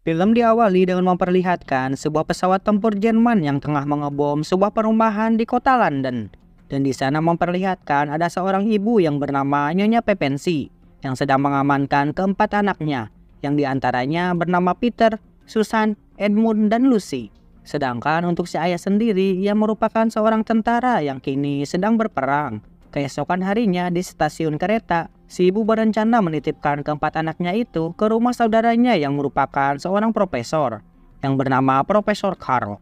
Film diawali dengan memperlihatkan sebuah pesawat tempur Jerman yang tengah mengebom sebuah perumahan di kota London. Dan di sana memperlihatkan ada seorang ibu yang bernama Nyonya Pepensi yang sedang mengamankan keempat anaknya, yang diantaranya bernama Peter, Susan, Edmund, dan Lucy. Sedangkan untuk si ayah sendiri, ia merupakan seorang tentara yang kini sedang berperang. Keesokan harinya di stasiun kereta, si ibu berencana menitipkan keempat anaknya itu ke rumah saudaranya yang merupakan seorang profesor yang bernama Profesor Carl.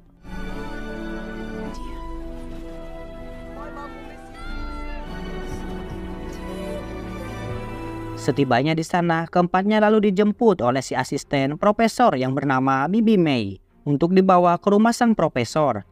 Setibanya di sana, keempatnya lalu dijemput oleh si asisten profesor yang bernama Bibi May untuk dibawa ke rumah sang profesor.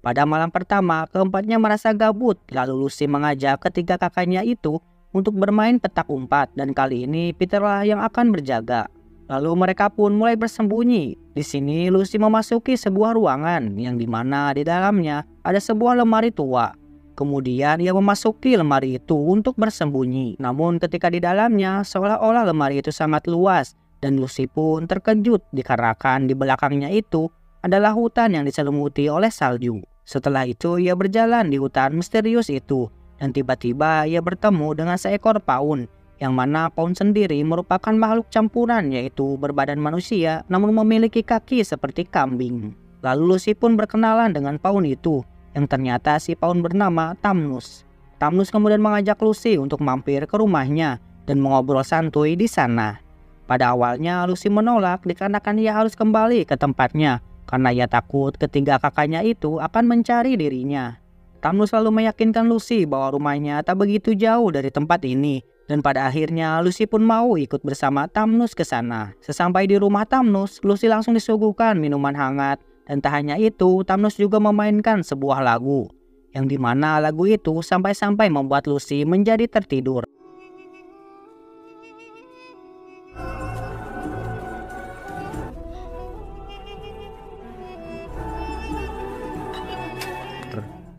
Pada malam pertama, keempatnya merasa gabut, lalu Lucy mengajak ketiga kakaknya itu untuk bermain petak umpat, dan kali ini Peter lah yang akan berjaga. Lalu mereka pun mulai bersembunyi. Di sini Lucy memasuki sebuah ruangan yang dimana di dalamnya ada sebuah lemari tua. Kemudian ia memasuki lemari itu untuk bersembunyi. Namun ketika di dalamnya seolah-olah lemari itu sangat luas, dan Lucy pun terkejut dikarenakan di belakangnya itu adalah hutan yang diselimuti oleh salju. Setelah itu ia berjalan di hutan misterius itu, dan tiba-tiba ia bertemu dengan seekor paun, yang mana paun sendiri merupakan makhluk campuran, yaitu berbadan manusia namun memiliki kaki seperti kambing. Lalu Lucy pun berkenalan dengan paun itu, yang ternyata si paun bernama Tamnus. Tamnus kemudian mengajak Lucy untuk mampir ke rumahnya dan mengobrol santuy di sana. Pada awalnya Lucy menolak dikarenakan ia harus kembali ke tempatnya, karena ia takut ketiga kakaknya itu akan mencari dirinya. Tamnus selalu meyakinkan Lucy bahwa rumahnya tak begitu jauh dari tempat ini, dan pada akhirnya Lucy pun mau ikut bersama Tamnus ke sana. Sesampai di rumah Tamnus, Lucy langsung disuguhkan minuman hangat, dan tak hanya itu, Tamnus juga memainkan sebuah lagu, yang dimana lagu itu sampai-sampai membuat Lucy menjadi tertidur.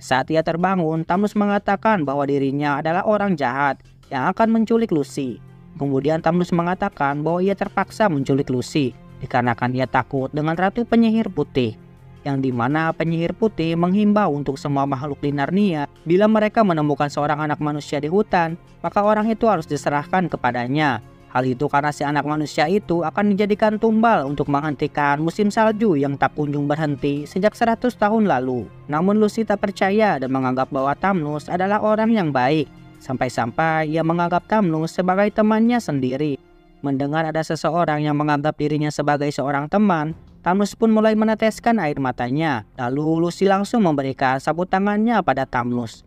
Saat ia terbangun, Tamnus mengatakan bahwa dirinya adalah orang jahat yang akan menculik Lucy. Kemudian Tamnus mengatakan bahwa ia terpaksa menculik Lucy dikarenakan ia takut dengan Ratu Penyihir Putih, yang dimana penyihir putih menghimbau untuk semua makhluk di Narnia, bila mereka menemukan seorang anak manusia di hutan, maka orang itu harus diserahkan kepadanya. Hal itu karena si anak manusia itu akan dijadikan tumbal untuk menghentikan musim salju yang tak kunjung berhenti sejak 100 tahun lalu. Namun Lucy tak percaya dan menganggap bahwa Tamnus adalah orang yang baik. Sampai-sampai ia menganggap Tamnus sebagai temannya sendiri. Mendengar ada seseorang yang menganggap dirinya sebagai seorang teman, Tamnus pun mulai meneteskan air matanya. Lalu Lucy langsung memberikan sabut tangannya pada Tamnus.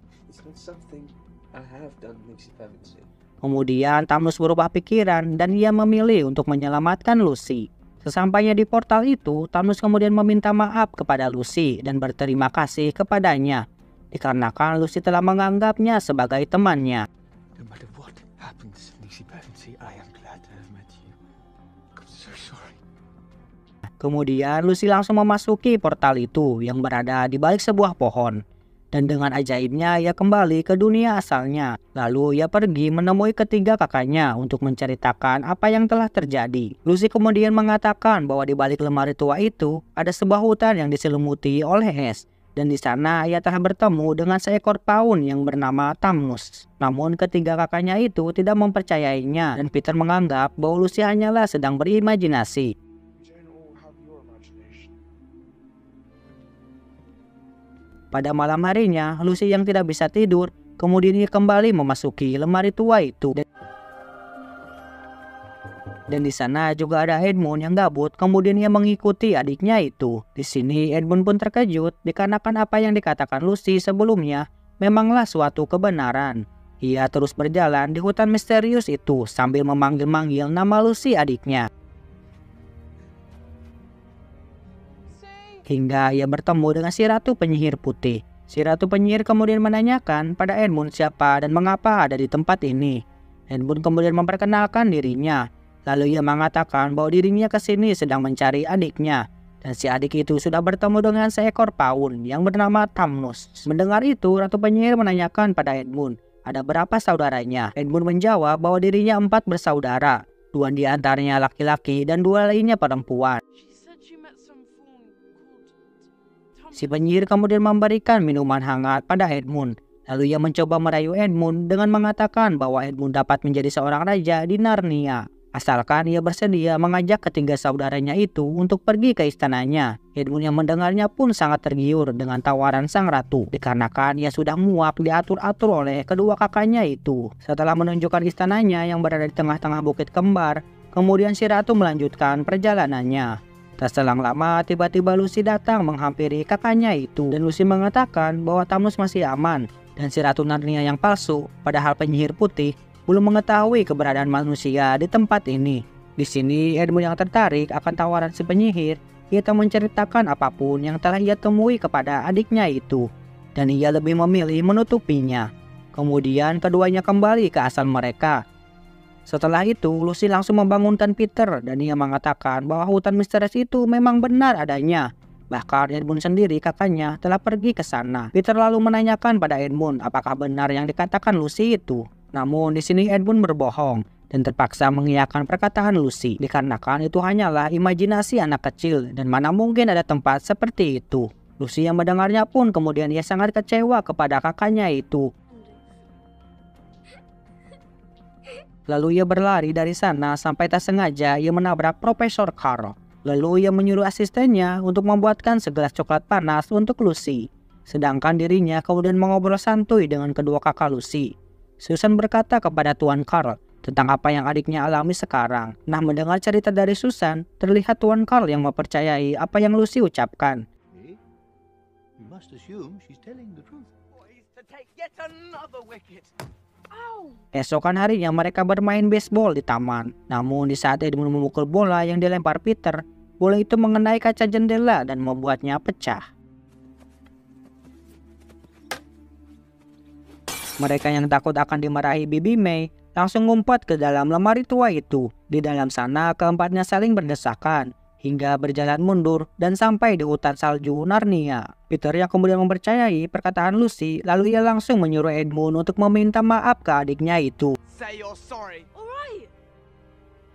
Kemudian Tamnus berubah pikiran dan ia memilih untuk menyelamatkan Lucy. Sesampainya di portal itu, Tamnus kemudian meminta maaf kepada Lucy dan berterima kasih kepadanya, dikarenakan Lucy telah menganggapnya sebagai temannya. Kemudian Lucy langsung memasuki portal itu yang berada di balik sebuah pohon. Dan dengan ajaibnya ia kembali ke dunia asalnya. Lalu ia pergi menemui ketiga kakaknya untuk menceritakan apa yang telah terjadi. Lucy kemudian mengatakan bahwa di balik lemari tua itu ada sebuah hutan yang diselimuti oleh es. Dan di sana ia telah bertemu dengan seekor paun yang bernama Tamnus. Namun ketiga kakaknya itu tidak mempercayainya, dan Peter menganggap bahwa Lucy hanyalah sedang berimajinasi. Pada malam harinya, Lucy yang tidak bisa tidur, kemudian ia kembali memasuki lemari tua itu. Dan di sana juga ada Edmund yang gabut, kemudian ia mengikuti adiknya itu. Di sini Edmund pun terkejut dikarenakan apa yang dikatakan Lucy sebelumnya memanglah suatu kebenaran. Ia terus berjalan di hutan misterius itu sambil memanggil-manggil nama Lucy adiknya. Hingga ia bertemu dengan si Ratu Penyihir Putih. Si Ratu Penyihir kemudian menanyakan pada Edmund siapa dan mengapa ada di tempat ini. Edmund kemudian memperkenalkan dirinya. Lalu ia mengatakan bahwa dirinya ke sini sedang mencari adiknya. Dan si adik itu sudah bertemu dengan seekor paun yang bernama Tamnus. Mendengar itu, Ratu Penyihir menanyakan pada Edmund, ada berapa saudaranya? Edmund menjawab bahwa dirinya 4 bersaudara. Dua di antaranya laki-laki dan dua lainnya perempuan. Si penyihir kemudian memberikan minuman hangat pada Edmund. Lalu ia mencoba merayu Edmund dengan mengatakan bahwa Edmund dapat menjadi seorang raja di Narnia, asalkan ia bersedia mengajak ketiga saudaranya itu untuk pergi ke istananya. Edmund yang mendengarnya pun sangat tergiur dengan tawaran sang ratu, dikarenakan ia sudah muak diatur-atur oleh kedua kakaknya itu. Setelah menunjukkan istananya yang berada di tengah-tengah bukit kembar, kemudian si ratu melanjutkan perjalanannya. Tak selang lama, tiba-tiba Lucy datang menghampiri kakaknya itu, dan Lucy mengatakan bahwa Thanos masih aman, dan si Ratu Narnia yang palsu, padahal penyihir putih, belum mengetahui keberadaan manusia di tempat ini. Di sini, Edmund yang tertarik akan tawaran si penyihir, ia tak menceritakan apapun yang telah ia temui kepada adiknya itu, dan ia lebih memilih menutupinya. Kemudian, keduanya kembali ke asal mereka. Setelah itu, Lucy langsung membangunkan Peter dan ia mengatakan bahwa hutan misterius itu memang benar adanya. Bahkan Edmund sendiri kakaknya telah pergi ke sana. Peter lalu menanyakan pada Edmund apakah benar yang dikatakan Lucy itu. Namun di sini Edmund berbohong dan terpaksa mengiyakan perkataan Lucy dikarenakan itu hanyalah imajinasi anak kecil dan mana mungkin ada tempat seperti itu. Lucy yang mendengarnya pun kemudian ia sangat kecewa kepada kakaknya itu. Lalu ia berlari dari sana sampai tak sengaja ia menabrak Profesor Carl. Lalu ia menyuruh asistennya untuk membuatkan segelas coklat panas untuk Lucy. Sedangkan dirinya kemudian mengobrol santuy dengan kedua kakak Lucy. Susan berkata kepada Tuan Carl tentang apa yang adiknya alami sekarang. Nah, mendengar cerita dari Susan, terlihat Tuan Carl yang mempercayai apa yang Lucy ucapkan. Esokan harinya mereka bermain baseball di taman. Namun di saat Edmund memukul bola yang dilempar Peter, bola itu mengenai kaca jendela dan membuatnya pecah. Mereka yang takut akan dimarahi Bibi May langsung ngumpet ke dalam lemari tua itu. Di dalam sana keempatnya saling berdesakan hingga berjalan mundur dan sampai di hutan salju Narnia. Peter yang kemudian mempercayai perkataan Lucy, lalu ia langsung menyuruh Edmund untuk meminta maaf ke adiknya itu. Say you're sorry. Alright.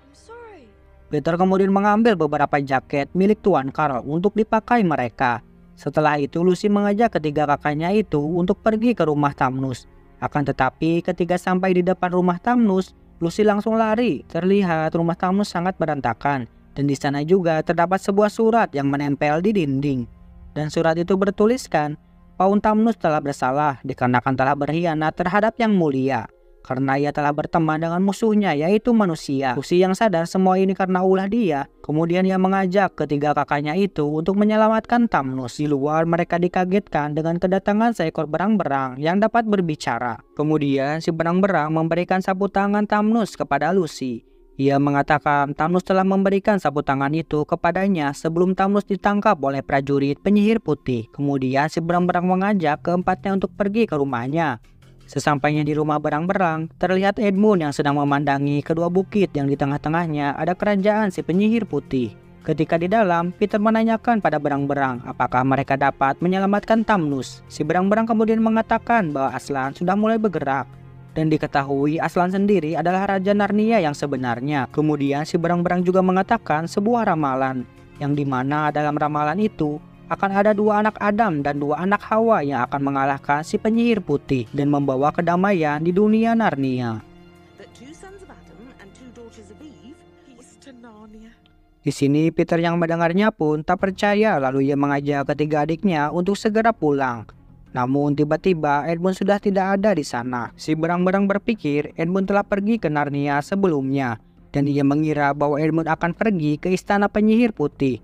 I'm sorry. Peter kemudian mengambil beberapa jaket milik Tuan Carl untuk dipakai mereka. Setelah itu Lucy mengajak ketiga kakaknya itu untuk pergi ke rumah Thanos. Akan tetapi ketika sampai di depan rumah Thanos, Lucy langsung lari. Terlihat rumah Thanos sangat berantakan. Dan di sana juga terdapat sebuah surat yang menempel di dinding. Dan surat itu bertuliskan, Paun Thanos telah bersalah dikarenakan telah berkhianat terhadap Yang Mulia. Karena ia telah berteman dengan musuhnya yaitu manusia. Lucy yang sadar semua ini karena ulah dia. Kemudian ia mengajak ketiga kakaknya itu untuk menyelamatkan Thanos. Di luar mereka dikagetkan dengan kedatangan seekor berang-berang yang dapat berbicara. Kemudian si berang-berang memberikan sapu tangan Thanos kepada Lucy. Ia mengatakan Thanos telah memberikan sapu tangan itu kepadanya sebelum Thanos ditangkap oleh prajurit penyihir putih. Kemudian si berang-berang mengajak keempatnya untuk pergi ke rumahnya. Sesampainya di rumah berang-berang, terlihat Edmund yang sedang memandangi kedua bukit yang di tengah-tengahnya ada kerajaan si penyihir putih. Ketika di dalam, Peter menanyakan pada berang-berang apakah mereka dapat menyelamatkan Thanos. Si berang-berang kemudian mengatakan bahwa Aslan sudah mulai bergerak. Dan diketahui Aslan sendiri adalah Raja Narnia yang sebenarnya. Kemudian si berang-berang juga mengatakan sebuah ramalan, yang dimana dalam ramalan itu akan ada dua anak Adam dan dua anak Hawa yang akan mengalahkan si penyihir putih dan membawa kedamaian di dunia Narnia. Di sini Peter yang mendengarnya pun tak percaya, lalu ia mengajak ketiga adiknya untuk segera pulang. Namun tiba-tiba Edmund sudah tidak ada di sana. Si berang-berang berpikir Edmund telah pergi ke Narnia sebelumnya dan ia mengira bahwa Edmund akan pergi ke istana penyihir putih.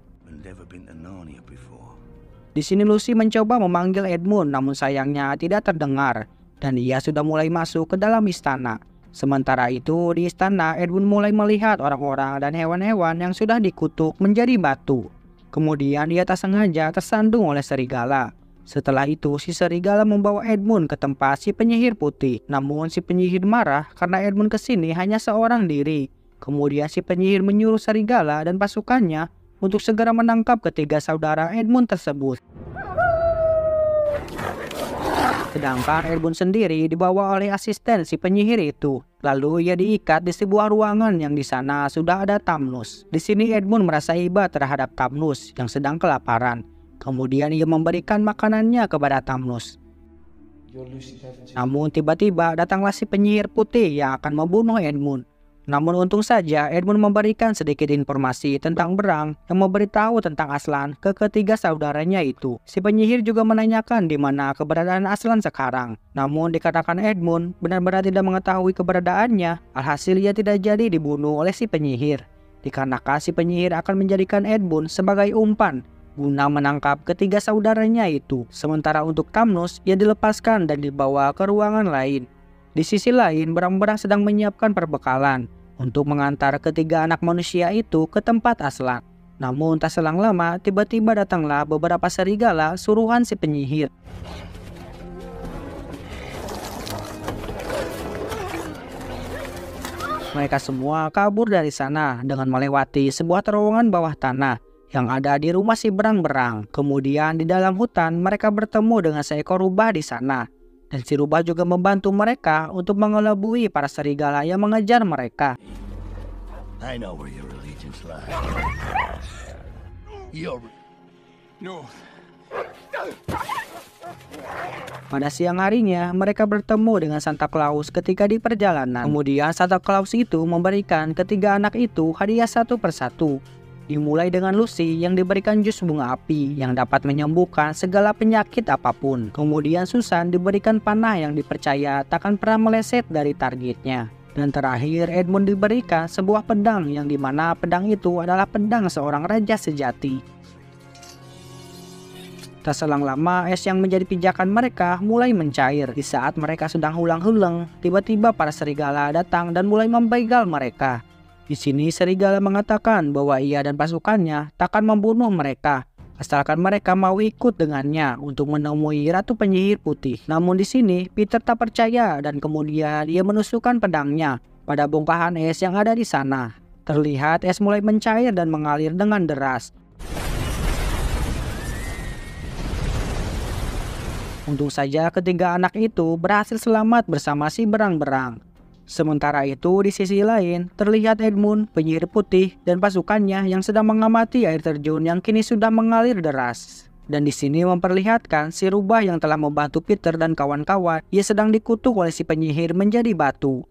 Di sini Lucy mencoba memanggil Edmund namun sayangnya tidak terdengar dan ia sudah mulai masuk ke dalam istana. Sementara itu di istana Edmund mulai melihat orang-orang dan hewan-hewan yang sudah dikutuk menjadi batu. Kemudian ia tak sengaja tersandung oleh serigala. Setelah itu si serigala membawa Edmund ke tempat si penyihir putih. Namun si penyihir marah karena Edmund kesini hanya seorang diri. Kemudian si penyihir menyuruh serigala dan pasukannya untuk segera menangkap ketiga saudara Edmund tersebut. Sedangkan Edmund sendiri dibawa oleh asisten si penyihir itu. Lalu ia diikat di sebuah ruangan yang di sana sudah ada Thanos. Di sini Edmund merasa iba terhadap Thanos yang sedang kelaparan. Kemudian ia memberikan makanannya kepada Thanos. Namun tiba-tiba datanglah si penyihir putih yang akan membunuh Edmund. Namun untung saja Edmund memberikan sedikit informasi tentang Berang yang memberitahu tentang Aslan ke ketiga saudaranya itu. Si penyihir juga menanyakan di mana keberadaan Aslan sekarang. Namun dikatakan Edmund benar-benar tidak mengetahui keberadaannya. Alhasil ia tidak jadi dibunuh oleh si penyihir. Dikarenakan si penyihir akan menjadikan Edmund sebagai umpan guna menangkap ketiga saudaranya itu. Sementara untuk Thanos, ia dilepaskan dan dibawa ke ruangan lain. Di sisi lain, Berang-Berang sedang menyiapkan perbekalan untuk mengantar ketiga anak manusia itu ke tempat Aslan. Namun tak selang lama, tiba-tiba datanglah beberapa serigala suruhan si penyihir. Mereka semua kabur dari sana dengan melewati sebuah terowongan bawah tanah yang ada di rumah si Berang-Berang. Kemudian di dalam hutan mereka bertemu dengan seekor rubah di sana. Dan si rubah juga membantu mereka untuk mengelabui para serigala yang mengejar mereka. I know where your allegiance lies. No. Pada siang harinya, mereka bertemu dengan Santa Claus ketika di perjalanan. Kemudian Santa Claus itu memberikan ketiga anak itu hadiah satu persatu. Dimulai dengan Lucy yang diberikan jus bunga api yang dapat menyembuhkan segala penyakit apapun. Kemudian Susan diberikan panah yang dipercaya takkan pernah meleset dari targetnya. Dan terakhir Edmund diberikan sebuah pedang yang dimana pedang itu adalah pedang seorang raja sejati. Tak selang lama es yang menjadi pijakan mereka mulai mencair. Di saat mereka sedang hulang-hulang, tiba-tiba para serigala datang dan mulai membegal mereka. Di sini serigala mengatakan bahwa ia dan pasukannya takkan membunuh mereka, asalkan mereka mau ikut dengannya untuk menemui Ratu Penyihir Putih. Namun di sini Peter tak percaya dan kemudian ia menusukkan pedangnya pada bongkahan es yang ada di sana. Terlihat es mulai mencair dan mengalir dengan deras. Untung saja ketiga anak itu berhasil selamat bersama si Berang-Berang. Sementara itu di sisi lain terlihat Edmund, penyihir putih dan pasukannya yang sedang mengamati air terjun yang kini sudah mengalir deras. Dan di sini memperlihatkan si rubah yang telah membantu Peter dan kawan-kawan, ia sedang dikutuk oleh si penyihir menjadi batu.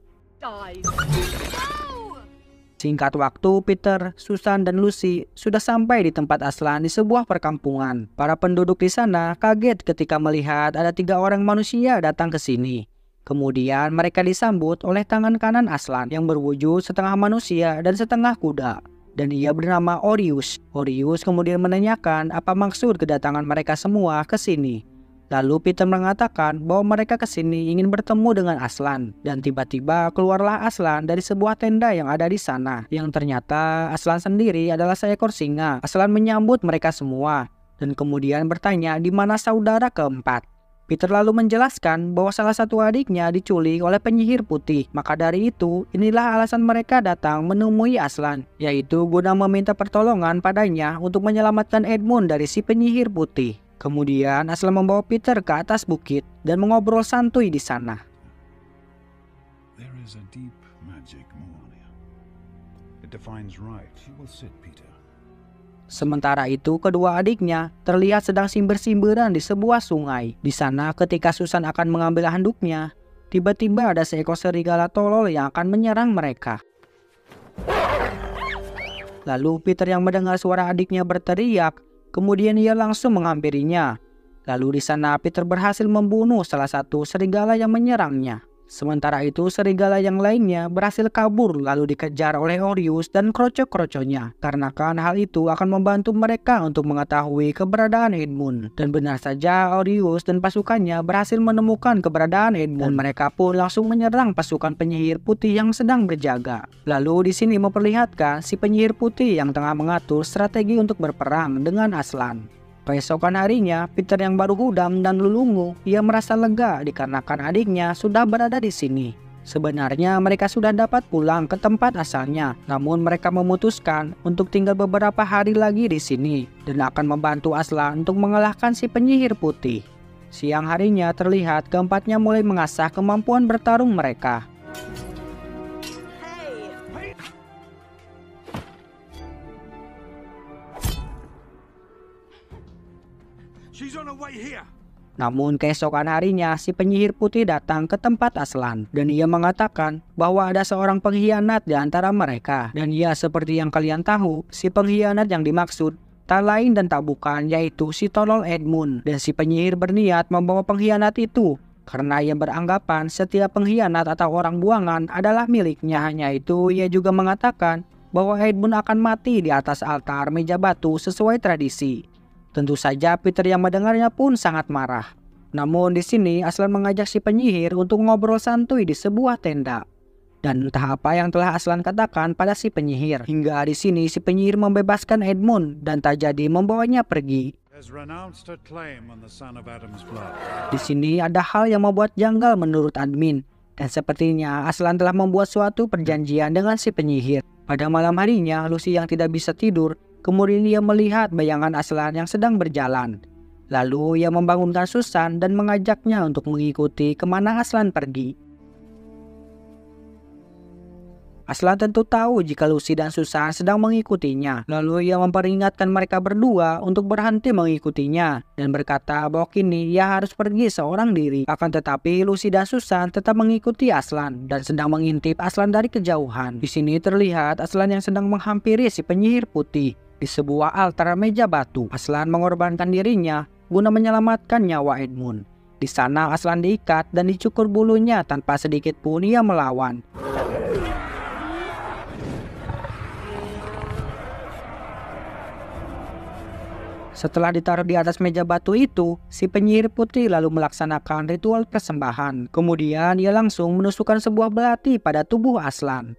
Singkat waktu, Peter, Susan, dan Lucy sudah sampai di tempat Aslan di sebuah perkampungan. Para penduduk di sana kaget ketika melihat ada 3 orang manusia datang ke sini. Kemudian mereka disambut oleh tangan kanan Aslan yang berwujud setengah manusia dan setengah kuda. Dan ia bernama Orius. Orius kemudian menanyakan apa maksud kedatangan mereka semua ke sini. Lalu Peter mengatakan bahwa mereka ke sini ingin bertemu dengan Aslan. Dan tiba-tiba keluarlah Aslan dari sebuah tenda yang ada di sana. Yang ternyata Aslan sendiri adalah seekor singa. Aslan menyambut mereka semua dan kemudian bertanya di mana saudara keempat. Peter lalu menjelaskan bahwa salah satu adiknya diculik oleh penyihir putih. Maka dari itu, inilah alasan mereka datang menemui Aslan, yaitu guna meminta pertolongan padanya untuk menyelamatkan Edmund dari si penyihir putih. Kemudian Aslan membawa Peter ke atas bukit dan mengobrol santuy di sana. There is a deep magic, Melania. It defines right. You will sit, Peter. Sementara itu, kedua adiknya terlihat sedang simber-simberan di sebuah sungai. Di sana, ketika Susan akan mengambil handuknya, tiba-tiba ada seekor serigala tolol yang akan menyerang mereka. Lalu Peter yang mendengar suara adiknya berteriak, kemudian ia langsung menghampirinya. Lalu di sana Peter berhasil membunuh salah satu serigala yang menyerangnya. Sementara itu serigala yang lainnya berhasil kabur lalu dikejar oleh Orius dan kroco-kroconya. Karena hal itu akan membantu mereka untuk mengetahui keberadaan Edmund. Dan benar saja Orius dan pasukannya berhasil menemukan keberadaan Edmund. Dan mereka pun langsung menyerang pasukan penyihir putih yang sedang berjaga. Lalu di sini memperlihatkan si penyihir putih yang tengah mengatur strategi untuk berperang dengan Aslan. Keesokan harinya, Peter yang baru hudam dan lulungu, ia merasa lega dikarenakan adiknya sudah berada di sini. Sebenarnya mereka sudah dapat pulang ke tempat asalnya, namun mereka memutuskan untuk tinggal beberapa hari lagi di sini dan akan membantu Aslan untuk mengalahkan si penyihir putih. Siang harinya terlihat keempatnya mulai mengasah kemampuan bertarung mereka. Hey! She's on her way here. Namun keesokan harinya si penyihir putih datang ke tempat Aslan dan ia mengatakan bahwa ada seorang pengkhianat di antara mereka. Dan ya, seperti yang kalian tahu, si pengkhianat yang dimaksud tak lain dan tak bukan yaitu si tolol Edmund. Dan si penyihir berniat membawa pengkhianat itu karena ia beranggapan setiap pengkhianat atau orang buangan adalah miliknya. Hanya itu ia juga mengatakan bahwa Edmund akan mati di atas altar meja batu sesuai tradisi. Tentu saja Peter yang mendengarnya pun sangat marah. Namun di sini Aslan mengajak si penyihir untuk ngobrol santuy di sebuah tenda. Dan entah apa yang telah Aslan katakan pada si penyihir. Hingga di sini si penyihir membebaskan Edmund dan tak jadi membawanya pergi. Di sini ada hal yang membuat janggal menurut admin. Dan sepertinya Aslan telah membuat suatu perjanjian dengan si penyihir. Pada malam harinya Lucy yang tidak bisa tidur, kemudian ia melihat bayangan Aslan yang sedang berjalan. Lalu ia membangunkan Susan dan mengajaknya untuk mengikuti kemana Aslan pergi. Aslan tentu tahu jika Lucy dan Susan sedang mengikutinya. Lalu ia memperingatkan mereka berdua untuk berhenti mengikutinya dan berkata bahwa kini ia harus pergi seorang diri. Akan tetapi Lucy dan Susan tetap mengikuti Aslan dan sedang mengintip Aslan dari kejauhan. Di sini terlihat Aslan yang sedang menghampiri si penyihir putih di sebuah altar meja batu. Aslan mengorbankan dirinya guna menyelamatkan nyawa Edmund. Di sana Aslan diikat dan dicukur bulunya tanpa sedikit pun ia melawan. Setelah ditaruh di atas meja batu itu, si penyihir putih lalu melaksanakan ritual persembahan. Kemudian ia langsung menusukkan sebuah belati pada tubuh Aslan.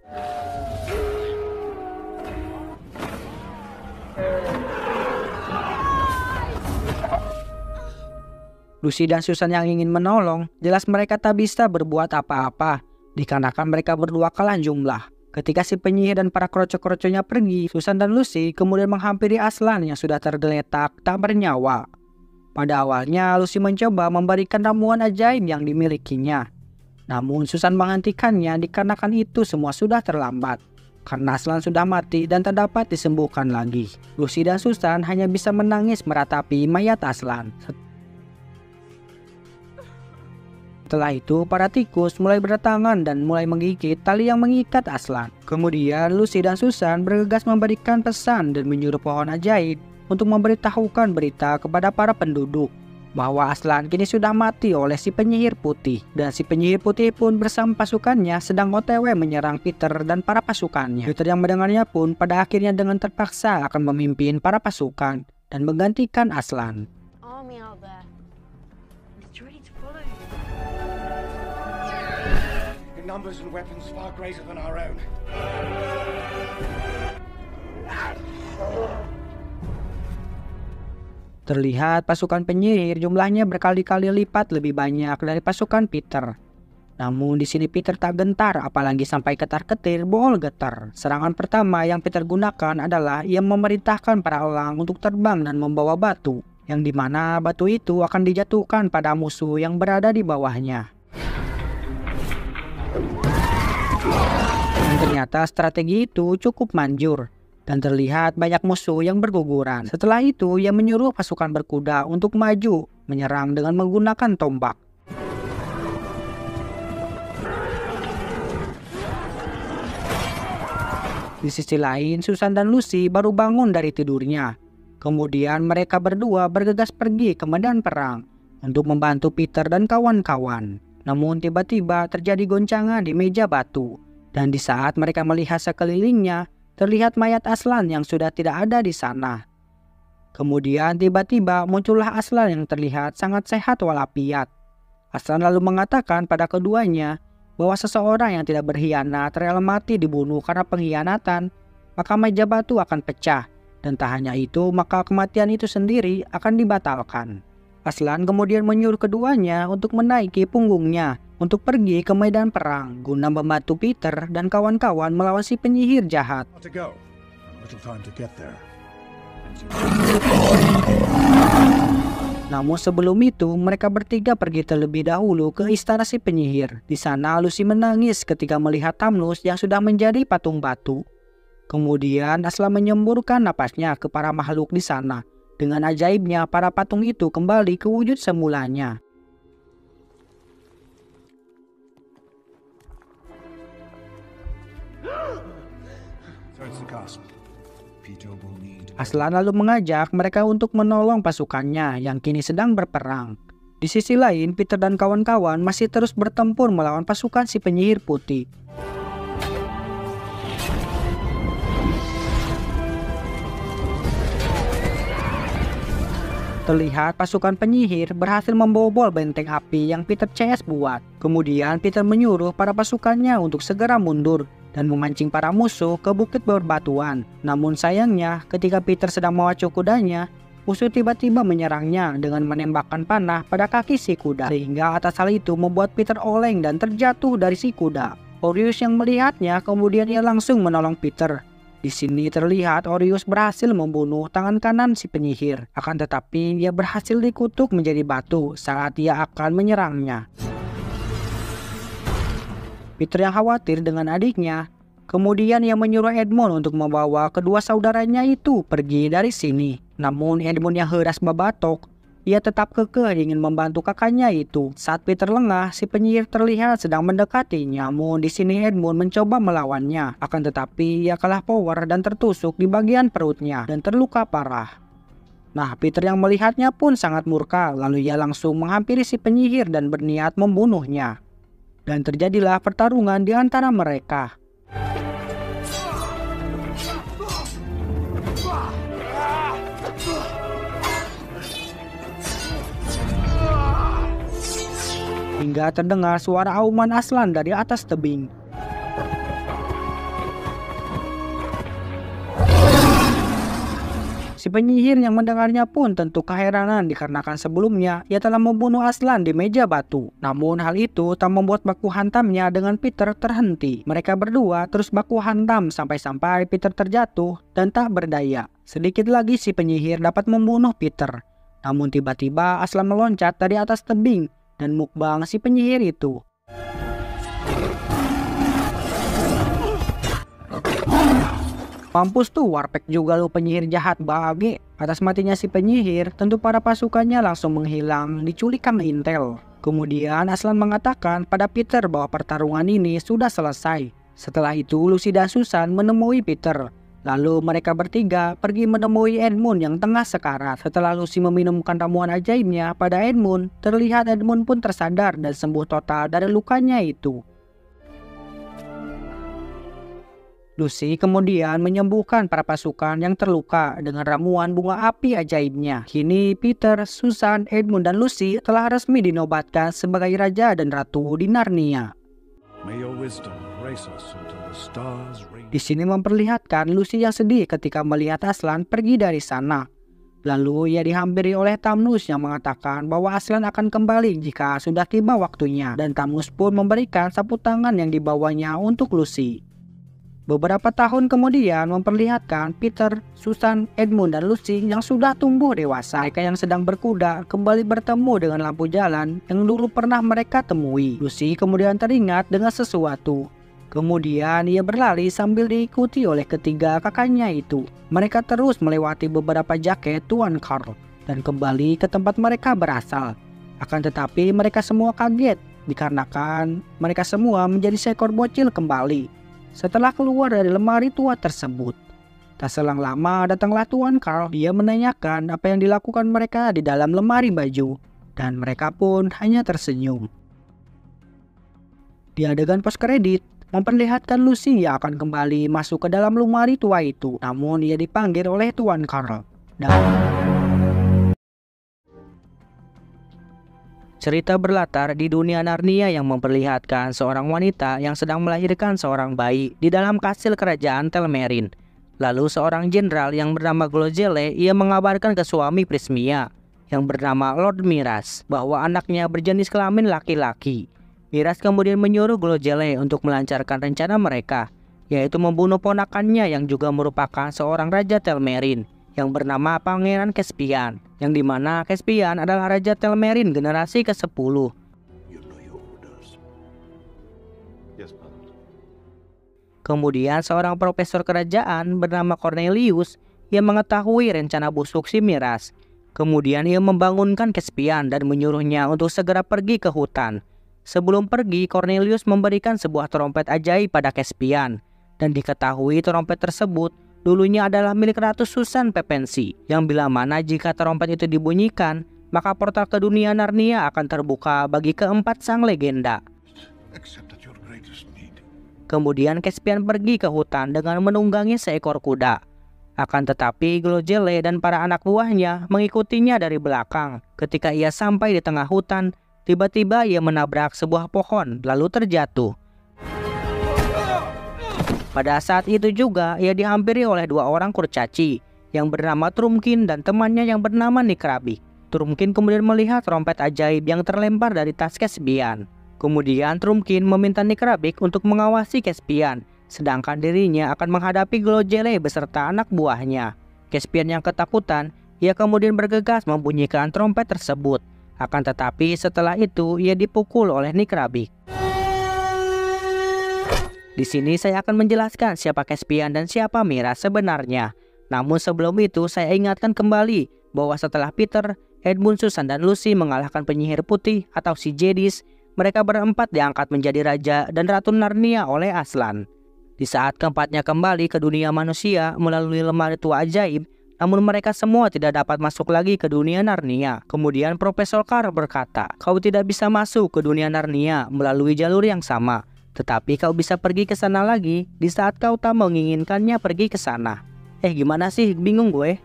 Lucy dan Susan yang ingin menolong, jelas mereka tak bisa berbuat apa-apa, dikarenakan mereka berdua kalah jumlah. Ketika si penyihir dan para kroco-kroconya pergi, Susan dan Lucy kemudian menghampiri Aslan yang sudah tergeletak tak bernyawa. Pada awalnya Lucy mencoba memberikan ramuan ajaib yang dimilikinya. Namun Susan menghentikannya dikarenakan itu semua sudah terlambat. Karena Aslan sudah mati dan tak dapat disembuhkan lagi. Lucy dan Susan hanya bisa menangis meratapi mayat Aslan. Setelah itu, para tikus mulai berdatangan dan mulai menggigit tali yang mengikat Aslan. Kemudian, Lucy dan Susan bergegas memberikan pesan dan menyuruh pohon ajaib untuk memberitahukan berita kepada para penduduk bahwa Aslan kini sudah mati oleh si penyihir putih. Dan si penyihir putih pun bersama pasukannya sedang OTW menyerang Peter dan para pasukannya. Peter yang mendengarnya pun pada akhirnya dengan terpaksa akan memimpin para pasukan dan menggantikan Aslan. Army out there. It's ready to follow you. In numbers and weapons far greater than our own. Terlihat pasukan penyihir jumlahnya berkali-kali lipat lebih banyak dari pasukan Peter. Namun di sini Peter tak gentar, apalagi sampai ketar-ketir bohol getar. Serangan pertama yang Peter gunakan adalah ia memerintahkan para elang untuk terbang dan membawa batu, yang dimana batu itu akan dijatuhkan pada musuh yang berada di bawahnya. Dan ternyata strategi itu cukup manjur. Dan terlihat banyak musuh yang berguguran. Setelah itu, ia menyuruh pasukan berkuda untuk maju, menyerang dengan menggunakan tombak. Di sisi lain, Susan dan Lucy baru bangun dari tidurnya. Kemudian mereka berdua bergegas pergi ke medan perang untuk membantu Peter dan kawan-kawan. Namun tiba-tiba terjadi goncangan di meja batu. Dan di saat mereka melihat sekelilingnya, terlihat mayat Aslan yang sudah tidak ada di sana. Kemudian tiba-tiba muncullah Aslan yang terlihat sangat sehat walafiat. Aslan lalu mengatakan pada keduanya bahwa seseorang yang tidak berkhianat rela mati dibunuh karena pengkhianatan, maka meja batu akan pecah. Dan tak hanya itu, maka kematian itu sendiri akan dibatalkan. Aslan kemudian menyuruh keduanya untuk menaiki punggungnya untuk pergi ke medan perang guna membantu Peter dan kawan-kawan melawan si penyihir jahat. Namun sebelum itu, mereka bertiga pergi terlebih dahulu ke istana si penyihir. Di sana Lucy menangis ketika melihat Thamnos yang sudah menjadi patung batu. Kemudian Aslan menyemburkan napasnya ke para makhluk di sana. Dengan ajaibnya, para patung itu kembali ke wujud semulanya. Towards the castle. Peter will need... Aslan lalu mengajak mereka untuk menolong pasukannya yang kini sedang berperang. Di sisi lain, Peter dan kawan-kawan masih terus bertempur melawan pasukan si penyihir putih. Terlihat pasukan penyihir berhasil membobol benteng api yang Peter CS buat. Kemudian Peter menyuruh para pasukannya untuk segera mundur dan memancing para musuh ke bukit berbatuan. Namun sayangnya, ketika Peter sedang memacu kudanya, musuh tiba-tiba menyerangnya dengan menembakkan panah pada kaki si kuda. Sehingga atas hal itu membuat Peter oleng dan terjatuh dari si kuda. Orius yang melihatnya kemudian ia langsung menolong Peter. Di sini terlihat Orius berhasil membunuh tangan kanan si penyihir. Akan tetapi ia berhasil dikutuk menjadi batu saat ia akan menyerangnya. Peter yang khawatir dengan adiknya, kemudian ia menyuruh Edmund untuk membawa kedua saudaranya itu pergi dari sini. Namun Edmund yang heras babatok, ia tetap kekeh ingin membantu kakaknya itu. Saat Peter lengah, si penyihir terlihat sedang mendekatinya. Namun di sini Edmund mencoba melawannya. Akan tetapi ia kalah power dan tertusuk di bagian perutnya dan terluka parah. Nah, Peter yang melihatnya pun sangat murka. Lalu ia langsung menghampiri si penyihir dan berniat membunuhnya. Dan terjadilah pertarungan di antara mereka. Hingga terdengar suara auman Aslan dari atas tebing. Si penyihir yang mendengarnya pun tentu keheranan dikarenakan sebelumnya ia telah membunuh Aslan di meja batu. Namun hal itu tak membuat baku hantamnya dengan Peter terhenti. Mereka berdua terus baku hantam sampai-sampai Peter terjatuh dan tak berdaya. Sedikit lagi si penyihir dapat membunuh Peter. Namun tiba-tiba Aslan meloncat dari atas tebing dan mukbang si penyihir itu. Mampus tuh warpek juga lu penyihir jahat bagi. Atas matinya si penyihir, tentu para pasukannya langsung menghilang diculik Kang Intel. Kemudian Aslan mengatakan pada Peter bahwa pertarungan ini sudah selesai. Setelah itu Lucy dan Susan menemui Peter. Lalu mereka bertiga pergi menemui Edmund yang tengah sekarat. Setelah Lucy meminumkan ramuan ajaibnya pada Edmund, terlihat Edmund pun tersadar dan sembuh total dari lukanya itu. Lucy kemudian menyembuhkan para pasukan yang terluka dengan ramuan bunga api ajaibnya. Kini Peter, Susan, Edmund, dan Lucy telah resmi dinobatkan sebagai raja dan ratu di Narnia. May your wisdom grace us until the stars reign. Di sini memperlihatkan Lucy yang sedih ketika melihat Aslan pergi dari sana. Lalu ia dihampiri oleh Thamnos yang mengatakan bahwa Aslan akan kembali jika sudah tiba waktunya. Dan Thamnos pun memberikan sapu tangan yang dibawanya untuk Lucy. Beberapa tahun kemudian memperlihatkan Peter, Susan, Edmund, dan Lucy yang sudah tumbuh dewasa. Mereka yang sedang berkuda kembali bertemu dengan lampu jalan yang dulu pernah mereka temui. Lucy kemudian teringat dengan sesuatu. Kemudian ia berlari sambil diikuti oleh ketiga kakaknya itu. Mereka terus melewati beberapa jaket Tuan Carl dan kembali ke tempat mereka berasal. Akan tetapi mereka semua kaget dikarenakan mereka semua menjadi seekor bocil kembali. Setelah keluar dari lemari tua tersebut, tak selang lama datanglah Tuan Carl. Dia menanyakan apa yang dilakukan mereka di dalam lemari baju, dan mereka pun hanya tersenyum. Di adegan post kredit, memperlihatkan Lucy yang akan kembali masuk ke dalam lemari tua itu, namun ia dipanggil oleh Tuan Carl. Cerita berlatar di dunia Narnia yang memperlihatkan seorang wanita yang sedang melahirkan seorang bayi di dalam kastil kerajaan Telmerin. Lalu seorang jenderal yang bernama Glojele ia mengabarkan ke suami Prismia yang bernama Lord Miras bahwa anaknya berjenis kelamin laki-laki. Miras kemudian menyuruh Glojele untuk melancarkan rencana mereka, yaitu membunuh ponakannya yang juga merupakan seorang raja Telmerin yang bernama Pangeran Caspian. yang dimana Caspian adalah Raja Telmerin generasi ke-10. You know your orders. Yes, Padre. Kemudian seorang profesor kerajaan bernama Cornelius yang mengetahui rencana busuk si Miras. Kemudian ia membangunkan Caspian dan menyuruhnya untuk segera pergi ke hutan. Sebelum pergi, Cornelius memberikan sebuah trompet ajaib pada Caspian, dan diketahui trompet tersebut dulunya adalah milik Ratu Susan Pepensi, yang bila mana jika trompet itu dibunyikan, maka portal ke dunia Narnia akan terbuka bagi keempat sang legenda. Except at your greatest need. Kemudian Caspian pergi ke hutan dengan menunggangi seekor kuda. Akan tetapi Glojele dan para anak buahnya mengikutinya dari belakang. Ketika ia sampai di tengah hutan, tiba-tiba ia menabrak sebuah pohon lalu terjatuh. Pada saat itu juga ia dihampiri oleh dua orang kurcaci yang bernama Trumpkin dan temannya yang bernama Nikrabik. Trumpkin kemudian melihat trompet ajaib yang terlempar dari tas Caspian. Kemudian Trumpkin meminta Nikrabik untuk mengawasi Caspian, sedangkan dirinya akan menghadapi Glojele beserta anak buahnya. Caspian yang ketakutan, ia kemudian bergegas membunyikan trompet tersebut. Akan tetapi setelah itu ia dipukul oleh Nikrabik. Di sini saya akan menjelaskan siapa Caspian dan siapa Miras sebenarnya. Namun sebelum itu saya ingatkan kembali bahwa setelah Peter, Edmund, Susan, dan Lucy mengalahkan penyihir putih atau si Jedis, mereka berempat diangkat menjadi raja dan ratu Narnia oleh Aslan. Di saat keempatnya kembali ke dunia manusia melalui lemari tua ajaib, namun mereka semua tidak dapat masuk lagi ke dunia Narnia. Kemudian Profesor Carr berkata, "Kau tidak bisa masuk ke dunia Narnia melalui jalur yang sama, tetapi kau bisa pergi ke sana lagi di saat kau tak menginginkannya pergi ke sana." Gimana sih? Bingung gue.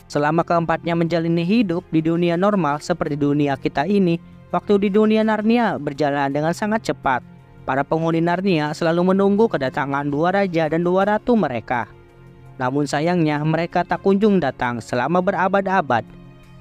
Selama keempatnya menjalani hidup di dunia normal seperti dunia kita ini, waktu di dunia Narnia berjalan dengan sangat cepat. Para penghuni Narnia selalu menunggu kedatangan dua raja dan dua ratu mereka. Namun sayangnya mereka tak kunjung datang selama berabad-abad.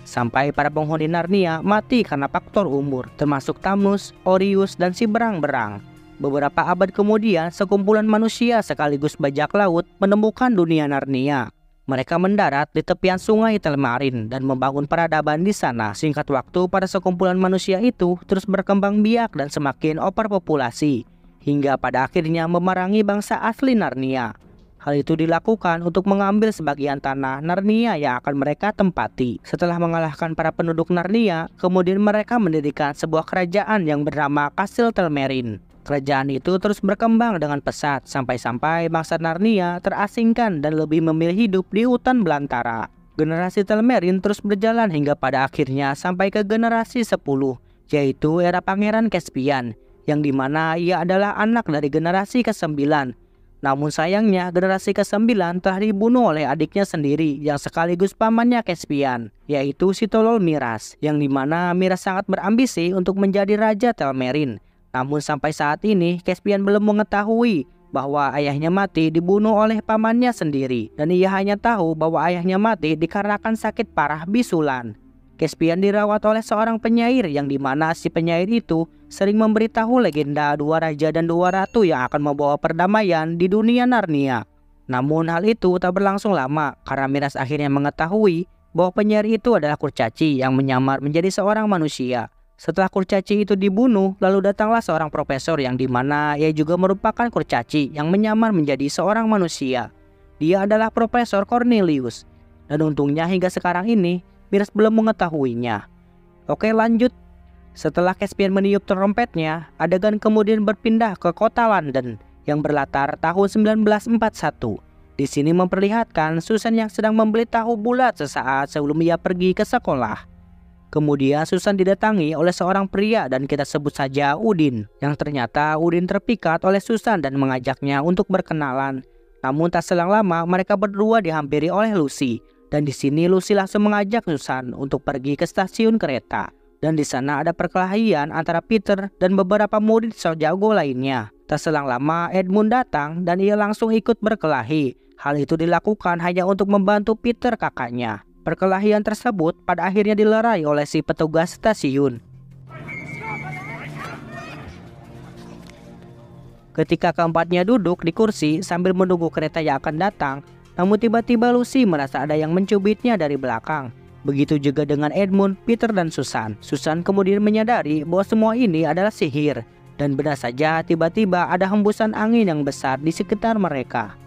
Sampai para penghuni Narnia mati karena faktor umur, termasuk Tamnus, Orius, dan si berang-berang. Beberapa abad kemudian, sekumpulan manusia sekaligus bajak laut menemukan dunia Narnia. Mereka mendarat di tepian sungai Telmarin dan membangun peradaban di sana. Singkat waktu, pada sekumpulan manusia itu terus berkembang biak dan semakin overpopulasi, hingga pada akhirnya memerangi bangsa asli Narnia. Hal itu dilakukan untuk mengambil sebagian tanah Narnia yang akan mereka tempati. Setelah mengalahkan para penduduk Narnia, kemudian mereka mendirikan sebuah kerajaan yang bernama Kastil Telmerin. Kerajaan itu terus berkembang dengan pesat sampai-sampai bangsa Narnia terasingkan dan lebih memilih hidup di hutan belantara. Generasi Telmerin terus berjalan hingga pada akhirnya sampai ke generasi 10, yaitu era Pangeran Caspian, yang dimana ia adalah anak dari generasi ke-9. Namun sayangnya generasi ke-9 telah dibunuh oleh adiknya sendiri yang sekaligus pamannya Caspian, yaitu si tolol Miras, yang dimana Miras sangat berambisi untuk menjadi Raja Telmerin. Namun sampai saat ini Caspian belum mengetahui bahwa ayahnya mati dibunuh oleh pamannya sendiri, dan ia hanya tahu bahwa ayahnya mati dikarenakan sakit parah bisulan. Caspian dirawat oleh seorang penyair yang dimana si penyair itu sering memberitahu legenda dua raja dan dua ratu yang akan membawa perdamaian di dunia Narnia. Namun hal itu tak berlangsung lama karena Miras akhirnya mengetahui bahwa penyair itu adalah kurcaci yang menyamar menjadi seorang manusia. Setelah kurcaci itu dibunuh, lalu datanglah seorang profesor yang dimana ia juga merupakan kurcaci yang menyamar menjadi seorang manusia. Dia adalah Profesor Cornelius. Dan untungnya hingga sekarang ini, Miras belum mengetahuinya. Oke, lanjut. Setelah Caspian meniup trompetnya, adegan kemudian berpindah ke kota London yang berlatar tahun 1941. Di sini memperlihatkan Susan yang sedang membeli tahu bulat sesaat sebelum ia pergi ke sekolah. Kemudian Susan didatangi oleh seorang pria dan kita sebut saja Udin, yang ternyata Udin terpikat oleh Susan dan mengajaknya untuk berkenalan. Namun tak selang lama mereka berdua dihampiri oleh Lucy, dan di sini Lucy langsung mengajak Susan untuk pergi ke stasiun kereta. Dan di sana ada perkelahian antara Peter dan beberapa murid so jago lainnya. Tak selang lama Edmund datang dan ia langsung ikut berkelahi. Hal itu dilakukan hanya untuk membantu Peter kakaknya. Perkelahian tersebut pada akhirnya dilerai oleh si petugas stasiun. Ketika keempatnya duduk di kursi sambil menunggu kereta yang akan datang, Namun tiba-tiba Lucy merasa ada yang mencubitnya dari belakang. Begitu juga dengan Edmund, Peter, dan Susan. Susan kemudian menyadari bahwa semua ini adalah sihir. Dan benar saja tiba-tiba ada hembusan angin yang besar di sekitar mereka.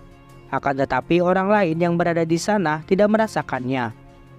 Akan tetapi orang lain yang berada di sana tidak merasakannya.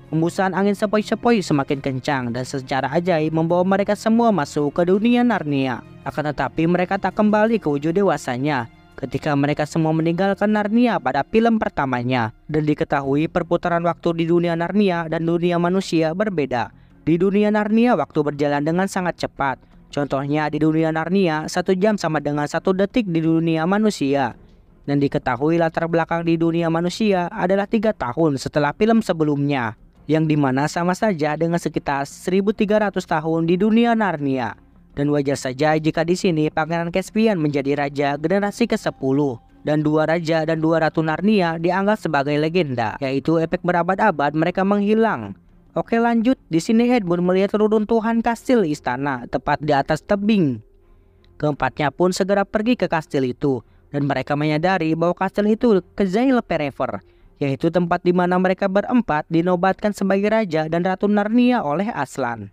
Hembusan angin sepoi-sepoi semakin kencang dan secara ajaib membawa mereka semua masuk ke dunia Narnia. Akan tetapi mereka tak kembali ke wujud dewasanya ketika mereka semua meninggalkan Narnia pada film pertamanya. Dan diketahui perputaran waktu di dunia Narnia dan dunia manusia berbeda. Di dunia Narnia waktu berjalan dengan sangat cepat. Contohnya di dunia Narnia 1 jam sama dengan 1 detik di dunia manusia. Dan diketahui latar belakang di dunia manusia adalah 3 tahun setelah film sebelumnya, yang dimana sama saja dengan sekitar 1300 tahun di dunia Narnia. Dan wajar saja jika di sini Pangeran Caspian menjadi raja generasi ke-10 dan 2 raja dan 2 ratu Narnia dianggap sebagai legenda, yaitu efek berabad-abad mereka menghilang. Oke, lanjut. Di sini Edmund melihat reruntuhan kastil istana tepat di atas tebing. Keempatnya pun segera pergi ke kastil itu. Dan mereka menyadari bahwa kastil itu Kezail Forever, yaitu tempat di mana mereka berempat dinobatkan sebagai raja dan ratu Narnia oleh Aslan.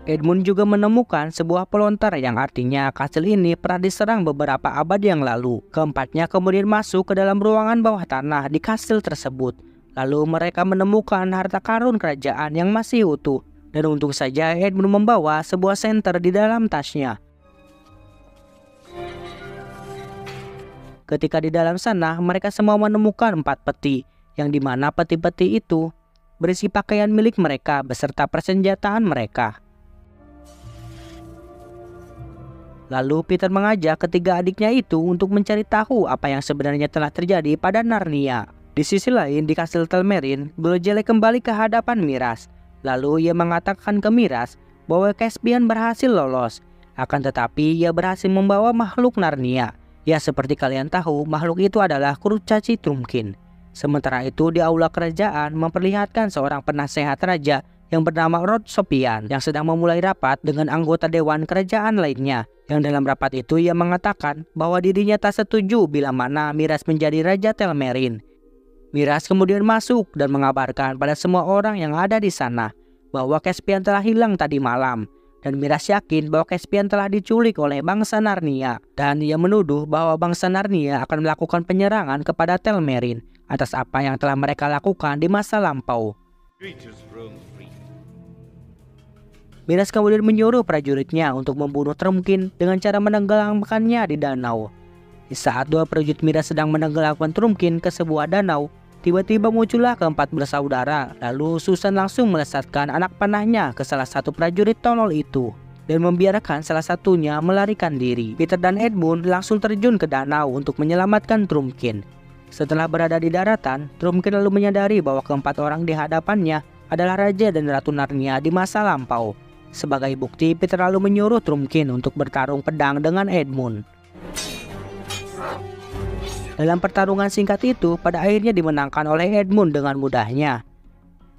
Edmund juga menemukan sebuah pelontar yang artinya kastil ini pernah diserang beberapa abad yang lalu. Keempatnya kemudian masuk ke dalam ruangan bawah tanah di kastil tersebut. Lalu mereka menemukan harta karun kerajaan yang masih utuh. Dan untung saja Edmund membawa sebuah senter di dalam tasnya. Ketika di dalam sana, mereka semua menemukan 4 peti, yang dimana peti-peti itu berisi pakaian milik mereka beserta persenjataan mereka. Lalu Peter mengajak ketiga adiknya itu untuk mencari tahu apa yang sebenarnya telah terjadi pada Narnia. Di sisi lain, di kastil Telmerin, Bulujele kembali ke hadapan Miras. Lalu ia mengatakan ke Miras bahwa Caspian berhasil lolos. Akan tetapi ia berhasil membawa makhluk Narnia. Ya, seperti kalian tahu, makhluk itu adalah kurcaci Trumpkin. Sementara itu di aula kerajaan memperlihatkan seorang penasehat raja yang bernama Rod Sopian yang sedang memulai rapat dengan anggota dewan kerajaan lainnya. Yang dalam rapat itu ia mengatakan bahwa dirinya tak setuju bila mana Miras menjadi Raja Telmerin. Miras kemudian masuk dan mengabarkan pada semua orang yang ada di sana bahwa Caspian telah hilang tadi malam. Dan Miras yakin bahwa Caspian telah diculik oleh bangsa Narnia. Dan ia menuduh bahwa bangsa Narnia akan melakukan penyerangan kepada Telmerin atas apa yang telah mereka lakukan di masa lampau. Miras kemudian menyuruh prajuritnya untuk membunuh Trumpkin dengan cara menenggelamkannya di danau. Di saat 2 prajurit Miras sedang menenggelamkan Trumpkin ke sebuah danau, tiba-tiba muncullah keempat bersaudara. Lalu Susan langsung melesatkan anak panahnya ke salah satu prajurit tolol itu dan membiarkan salah satunya melarikan diri. Peter dan Edmund langsung terjun ke danau untuk menyelamatkan Trumpkin. Setelah berada di daratan, Trumpkin lalu menyadari bahwa keempat orang di hadapannya adalah raja dan ratu Narnia di masa lampau. Sebagai bukti, Peter lalu menyuruh Trumpkin untuk bertarung pedang dengan Edmund. Dalam pertarungan singkat itu, pada akhirnya dimenangkan oleh Edmund dengan mudahnya.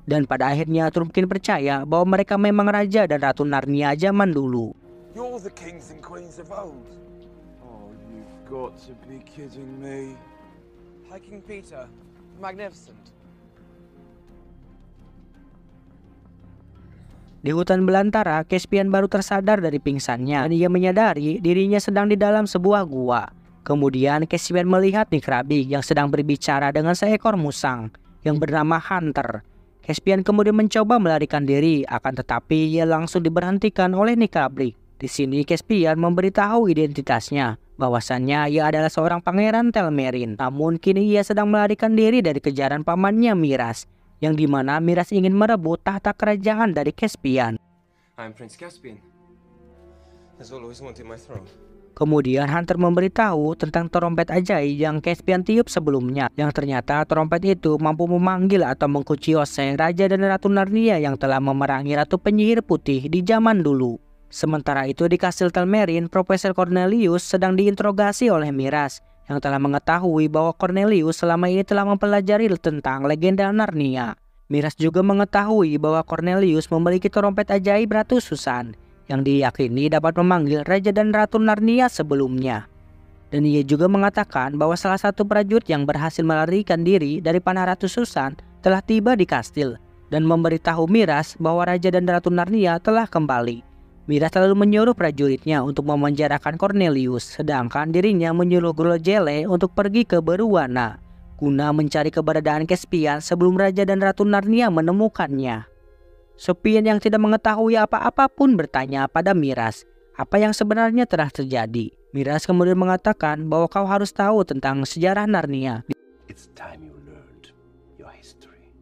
Dan pada akhirnya Trumpkin percaya bahwa mereka memang raja dan ratu Narnia zaman dulu. You're the kings and queens of old. Oh, you've got to be kidding me. Hi, King Peter. Magnificent. Di hutan belantara, Caspian baru tersadar dari pingsannya dan ia menyadari dirinya sedang di dalam sebuah gua. Kemudian Caspian melihat Nikrabi yang sedang berbicara dengan seekor musang yang bernama Hunter. Caspian kemudian mencoba melarikan diri, akan tetapi ia langsung diberhentikan oleh Nikrabi. Di sini Caspian memberitahu identitasnya, bahwasannya ia adalah seorang pangeran Telmerin. Namun kini ia sedang melarikan diri dari kejaran pamannya Miras, yang dimana Miras ingin merebut tahta kerajaan dari Caspian. I'm Prince Caspian. Has always wanted my throne. Kemudian Hunter memberitahu tentang trompet ajaib yang Caspian tiup sebelumnya, yang ternyata trompet itu mampu memanggil atau mengkunci oseng raja dan ratu Narnia yang telah memerangi ratu penyihir putih di zaman dulu. Sementara itu di kastil Telmerin, Profesor Cornelius sedang diinterogasi oleh Miras, yang telah mengetahui bahwa Cornelius selama ini telah mempelajari tentang legenda Narnia. Miras juga mengetahui bahwa Cornelius memiliki trompet ajaib Ratu Susan, yang diyakini dapat memanggil raja dan ratu Narnia sebelumnya. Dan ia juga mengatakan bahwa salah satu prajurit yang berhasil melarikan diri dari panah Ratu Susan telah tiba di kastil dan memberitahu Miras bahwa Raja dan Ratu Narnia telah kembali. Miras lalu menyuruh prajuritnya untuk memenjarakan Cornelius, sedangkan dirinya menyuruh Glojele untuk pergi ke Beruana guna mencari keberadaan Caspian sebelum Raja dan Ratu Narnia menemukannya. Sopian yang tidak mengetahui apa-apa pun bertanya pada Miras apa yang sebenarnya telah terjadi. Miras kemudian mengatakan bahwa kau harus tahu tentang sejarah Narnia. It's time you learned your history.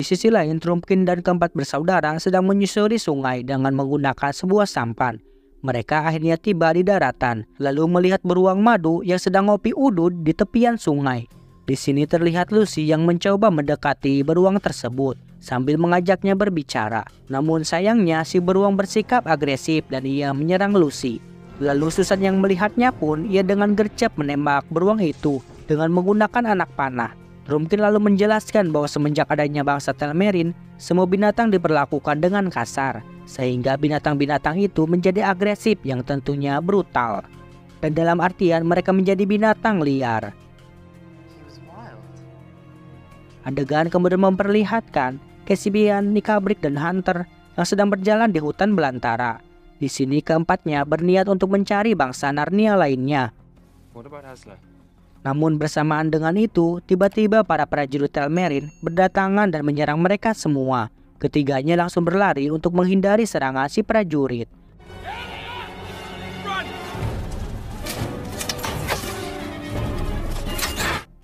Di sisi lain, Trumpkin dan keempat bersaudara sedang menyusuri sungai dengan menggunakan sebuah sampan. Mereka akhirnya tiba di daratan, lalu melihat beruang madu yang sedang ngopi udud di tepian sungai. Di sini terlihat Lucy yang mencoba mendekati beruang tersebut sambil mengajaknya berbicara. Namun sayangnya si beruang bersikap agresif dan ia menyerang Lucy. Lalu Susan yang melihatnya pun ia dengan gercep menembak beruang itu dengan menggunakan anak panah. Trumpkin lalu menjelaskan bahwa semenjak adanya bangsa Telmerin, semua binatang diperlakukan dengan kasar, sehingga binatang-binatang itu menjadi agresif yang tentunya brutal. Dan dalam artian mereka menjadi binatang liar. Adegan kemudian memperlihatkan Caspian, Nikabrik, dan Hunter yang sedang berjalan di hutan belantara. Di sini keempatnya berniat untuk mencari bangsa Narnia lainnya. What about Aslan? Namun bersamaan dengan itu, tiba-tiba para prajurit Telmerin berdatangan dan menyerang mereka semua. Ketiganya langsung berlari untuk menghindari serangan si prajurit.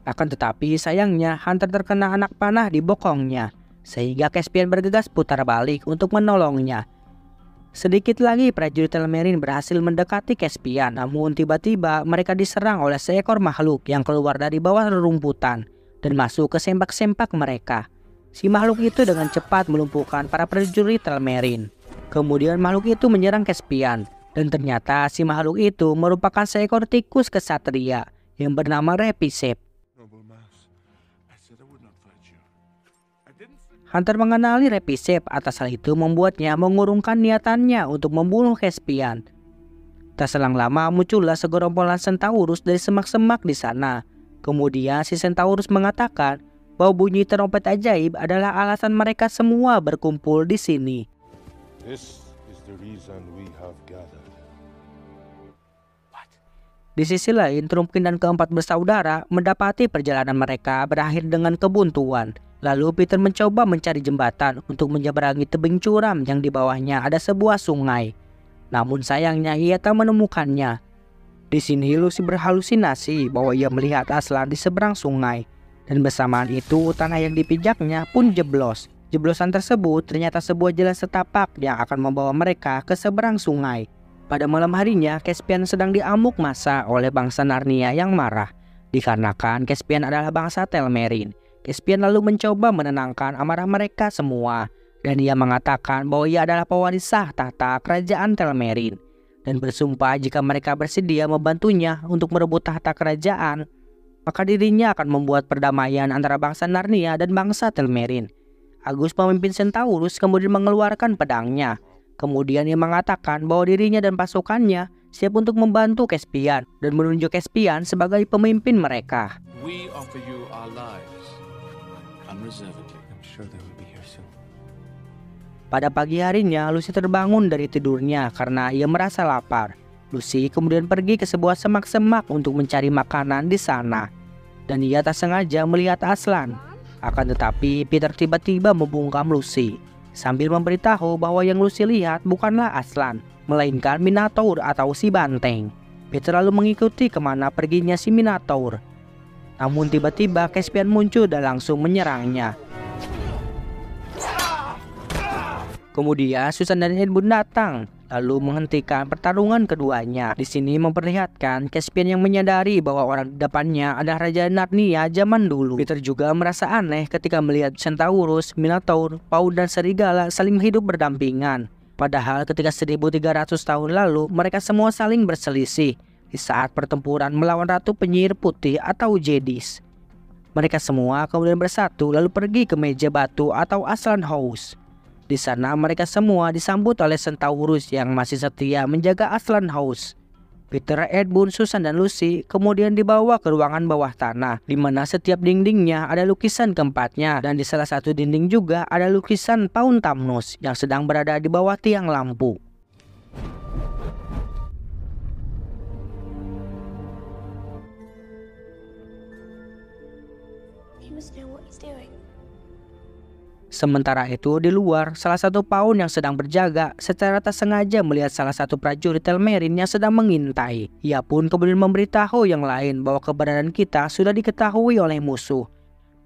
Akan tetapi sayangnya Hunter terkena anak panah di bokongnya, sehingga Caspian bergegas putar balik untuk menolongnya. Sedikit lagi prajurit Telmerin berhasil mendekati Caspian, namun tiba-tiba mereka diserang oleh seekor makhluk yang keluar dari bawah rerumputan dan masuk ke sempak-sempak mereka. Si makhluk itu dengan cepat melumpuhkan para prajurit Telmerin. Kemudian makhluk itu menyerang Caspian, dan ternyata si makhluk itu merupakan seekor tikus kesatria yang bernama Repisep. Hunter mengenali Repisep, atas hal itu membuatnya mengurungkan niatannya untuk membunuh Caspian. Tak selang lama muncullah segerombolan Centaurus dari semak-semak di sana. Kemudian si Centaurus mengatakan bahwa bunyi trompet ajaib adalah alasan mereka semua berkumpul di sini. This is the reason we have gathered. Di sisi lain, Trumpkin dan keempat bersaudara mendapati perjalanan mereka berakhir dengan kebuntuan. Lalu Peter mencoba mencari jembatan untuk menyeberangi tebing curam yang di bawahnya ada sebuah sungai. Namun sayangnya ia tak menemukannya. Di sini Lucy berhalusinasi bahwa ia melihat Aslan di seberang sungai. Dan bersamaan itu tanah yang dipijaknya pun jeblos. Jeblosan tersebut ternyata sebuah jalan setapak yang akan membawa mereka ke seberang sungai. Pada malam harinya, Caspian sedang diamuk massa oleh bangsa Narnia yang marah. Dikarenakan Caspian adalah bangsa Telmerin. Caspian lalu mencoba menenangkan amarah mereka semua, dan ia mengatakan bahwa ia adalah pewaris sah tahta kerajaan Telmerin, dan bersumpah jika mereka bersedia membantunya untuk merebut tahta kerajaan, maka dirinya akan membuat perdamaian antara bangsa Narnia dan bangsa Telmerin. Agus, pemimpin Centaurus, kemudian mengeluarkan pedangnya. Kemudian ia mengatakan bahwa dirinya dan pasukannya siap untuk membantu Caspian dan menunjuk Caspian sebagai pemimpin mereka. We offer you our lives. Unreservedly. I'm sure they will be here soon. Pada pagi harinya, Lucy terbangun dari tidurnya karena ia merasa lapar. Lucy kemudian pergi ke sebuah semak-semak untuk mencari makanan di sana. Dan ia tak sengaja melihat Aslan. Akan tetapi, Peter tiba-tiba membungkam Lucy sambil memberitahu bahwa yang Lucy lihat bukanlah Aslan, melainkan Minotaur atau si banteng. Peter lalu mengikuti kemana perginya si Minotaur. Namun tiba-tiba Caspian muncul dan langsung menyerangnya. Kemudian Susan dan Edmund datang, lalu menghentikan pertarungan keduanya. Di sini memperlihatkan Caspian yang menyadari bahwa orang di depannya adalah Raja Narnia zaman dulu. Peter juga merasa aneh ketika melihat Centaurus, Minotaur, paus, dan serigala saling hidup berdampingan. Padahal ketika 1300 tahun lalu mereka semua saling berselisih di saat pertempuran melawan Ratu Penyihir Putih atau Jedis. Mereka semua kemudian bersatu lalu pergi ke meja batu atau Aslan House. Di sana mereka semua disambut oleh Centaurus yang masih setia menjaga Aslan House. Peter, Edmund, Susan, dan Lucy kemudian dibawa ke ruangan bawah tanah, di mana setiap dindingnya ada lukisan keempatnya, dan di salah satu dinding juga ada lukisan Paun Tamnus yang sedang berada di bawah tiang lampu. He must know what he's doing. Sementara itu di luar, salah satu paun yang sedang berjaga secara tak sengaja melihat salah satu prajurit Telmerin yang sedang mengintai. Ia pun kemudian memberitahu yang lain bahwa keberadaan kita sudah diketahui oleh musuh.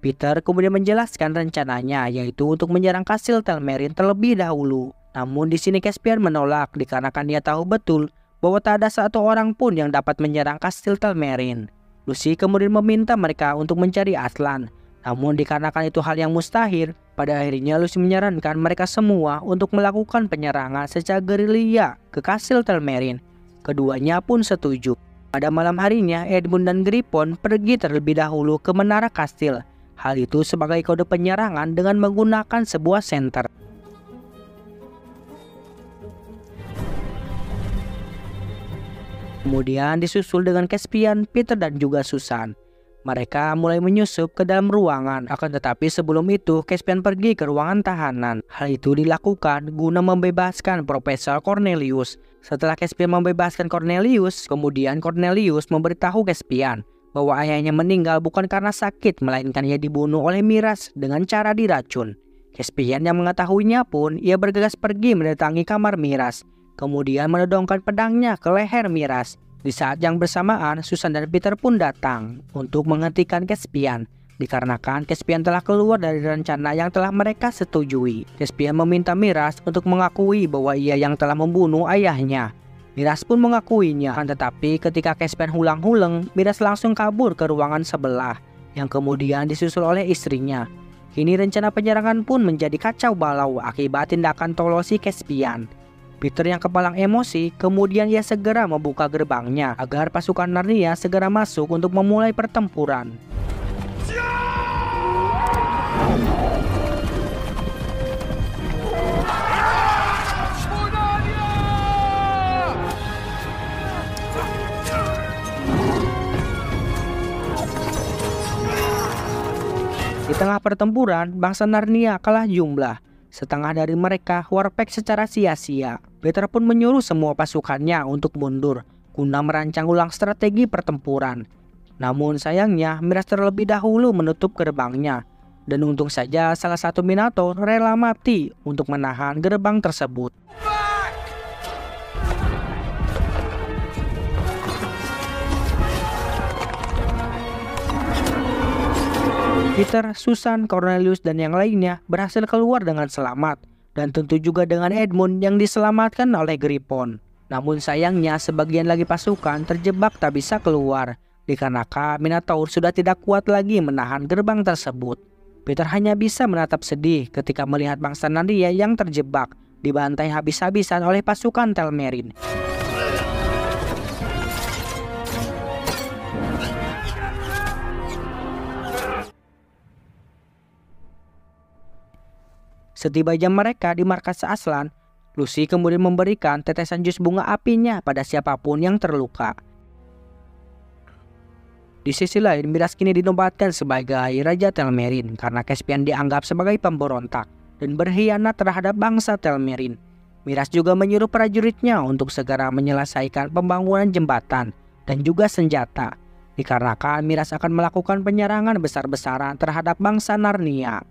Peter kemudian menjelaskan rencananya, yaitu untuk menyerang kastil Telmerin terlebih dahulu. Namun di sini Caspian menolak dikarenakan dia tahu betul bahwa tak ada satu orang pun yang dapat menyerang kastil Telmerin. Lucy kemudian meminta mereka untuk mencari Aslan. Namun dikarenakan itu hal yang mustahil, pada akhirnya Lucy menyarankan mereka semua untuk melakukan penyerangan secara gerilya ke kastil Telmerin. Keduanya pun setuju. Pada malam harinya, Edmund dan Gripon pergi terlebih dahulu ke menara kastil. Hal itu sebagai kode penyerangan dengan menggunakan sebuah senter. Kemudian disusul dengan Caspian, Peter, dan juga Susan. Mereka mulai menyusup ke dalam ruangan, akan tetapi sebelum itu Caspian pergi ke ruangan tahanan. Hal itu dilakukan guna membebaskan Profesor Cornelius. Setelah Caspian membebaskan Cornelius, kemudian Cornelius memberitahu Caspian bahwa ayahnya meninggal bukan karena sakit, melainkan ia dibunuh oleh Miras dengan cara diracun. Caspian yang mengetahuinya pun, ia bergegas pergi mendatangi kamar Miras, kemudian menodongkan pedangnya ke leher Miras. Di saat yang bersamaan, Susan dan Peter pun datang untuk menghentikan Caspian, dikarenakan Caspian telah keluar dari rencana yang telah mereka setujui. Caspian meminta Miras untuk mengakui bahwa ia yang telah membunuh ayahnya. Miras pun mengakuinya, tetapi ketika Caspian hulang-hulang, Miras langsung kabur ke ruangan sebelah, yang kemudian disusul oleh istrinya. Kini rencana penyerangan pun menjadi kacau balau akibat tindakan tolosi Caspian. Peter yang kepalang emosi, kemudian ia segera membuka gerbangnya agar pasukan Narnia segera masuk untuk memulai pertempuran. Di tengah pertempuran, bangsa Narnia kalah jumlah. Setengah dari mereka warpack secara sia-sia. Peter pun menyuruh semua pasukannya untuk mundur guna merancang ulang strategi pertempuran. Namun sayangnya Miras terlebih dahulu menutup gerbangnya, dan untung saja salah satu Minotaur rela mati untuk menahan gerbang tersebut. Peter, Susan, Cornelius, dan yang lainnya berhasil keluar dengan selamat, dan tentu juga dengan Edmund yang diselamatkan oleh Gripon. Namun sayangnya sebagian lagi pasukan terjebak tak bisa keluar, dikarenakan Minotaur sudah tidak kuat lagi menahan gerbang tersebut. Peter hanya bisa menatap sedih ketika melihat bangsa Narnia yang terjebak, dibantai habis-habisan oleh pasukan Telmerin. Setiba jam mereka di markas Aslan, Lucy kemudian memberikan tetesan jus bunga apinya pada siapapun yang terluka. Di sisi lain, Miras kini dinobatkan sebagai Raja Telmerin karena Caspian dianggap sebagai pemberontak dan berkhianat terhadap bangsa Telmerin. Miras juga menyuruh prajuritnya untuk segera menyelesaikan pembangunan jembatan dan juga senjata, dikarenakan Miras akan melakukan penyerangan besar-besaran terhadap bangsa Narnia.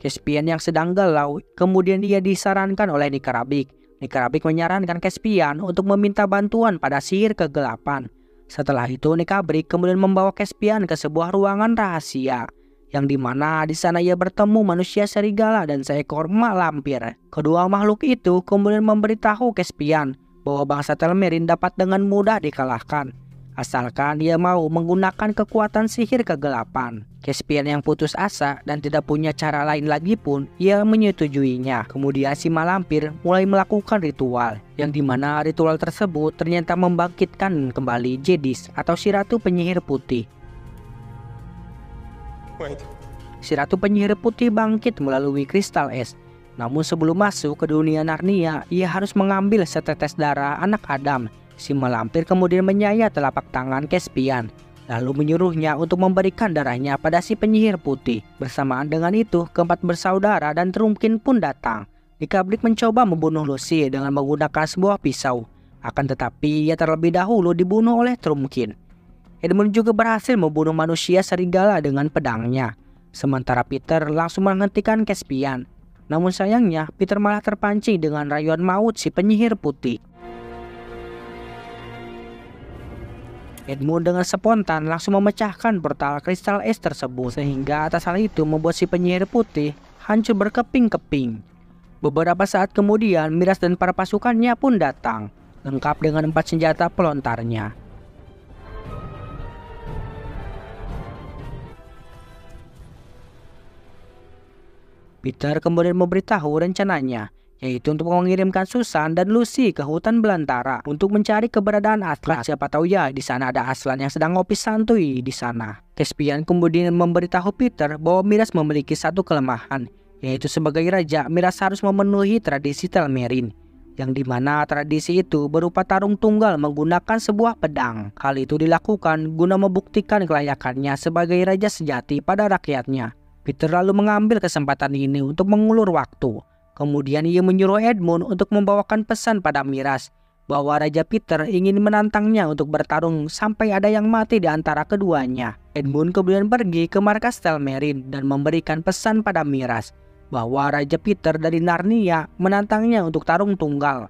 Caspian yang sedang galau, kemudian ia disarankan oleh Nikarabik. Nikarabik menyarankan Caspian untuk meminta bantuan pada sihir kegelapan. Setelah itu Nikarabik kemudian membawa Caspian ke sebuah ruangan rahasia, yang dimana di sana ia bertemu manusia serigala dan seekor mak lampir. Kedua makhluk itu kemudian memberitahu Caspian bahwa bangsa Telmerin dapat dengan mudah dikalahkan, asalkan dia mau menggunakan kekuatan sihir kegelapan. Caspian yang putus asa dan tidak punya cara lain lagi pun, ia menyetujuinya. Kemudian si malampir mulai melakukan ritual, yang dimana ritual tersebut ternyata membangkitkan kembali Jedis atau si ratu penyihir putih. Wait. Si Ratu Penyihir Putih bangkit melalui kristal es. Namun sebelum masuk ke dunia Narnia, ia harus mengambil setetes darah anak Adam. Si malampir kemudian menyayat telapak tangan Caspian, lalu menyuruhnya untuk memberikan darahnya pada si penyihir putih. Bersamaan dengan itu, keempat bersaudara dan Trumpkin pun datang. Nikablik mencoba membunuh Lucy dengan menggunakan sebuah pisau. Akan tetapi ia terlebih dahulu dibunuh oleh Trumpkin. Edmund juga berhasil membunuh manusia serigala dengan pedangnya. Sementara Peter langsung menghentikan Caspian. Namun sayangnya Peter malah terpancing dengan rayuan maut si penyihir putih. Edmund dengan spontan langsung memecahkan portal kristal es tersebut, sehingga atas hal itu membuat si penyihir putih hancur berkeping-keping. Beberapa saat kemudian Miras dan para pasukannya pun datang, lengkap dengan 4 senjata pelontarnya. Peter kemudian memberitahu rencananya, yaitu untuk mengirimkan Susan dan Lucy ke hutan belantara untuk mencari keberadaan Aslan. Siapa tahu ya di sana ada Aslan yang sedang ngopi santuy di sana. Caspian kemudian memberitahu Peter bahwa Miras memiliki satu kelemahan, yaitu sebagai raja Miras harus memenuhi tradisi Telmerin, yang dimana tradisi itu berupa tarung tunggal menggunakan sebuah pedang. Hal itu dilakukan guna membuktikan kelayakannya sebagai raja sejati pada rakyatnya. Peter lalu mengambil kesempatan ini untuk mengulur waktu. Kemudian ia menyuruh Edmund untuk membawakan pesan pada Miras bahwa Raja Peter ingin menantangnya untuk bertarung sampai ada yang mati di antara keduanya. Edmund kemudian pergi ke markas Telmerin dan memberikan pesan pada Miras bahwa Raja Peter dari Narnia menantangnya untuk tarung tunggal.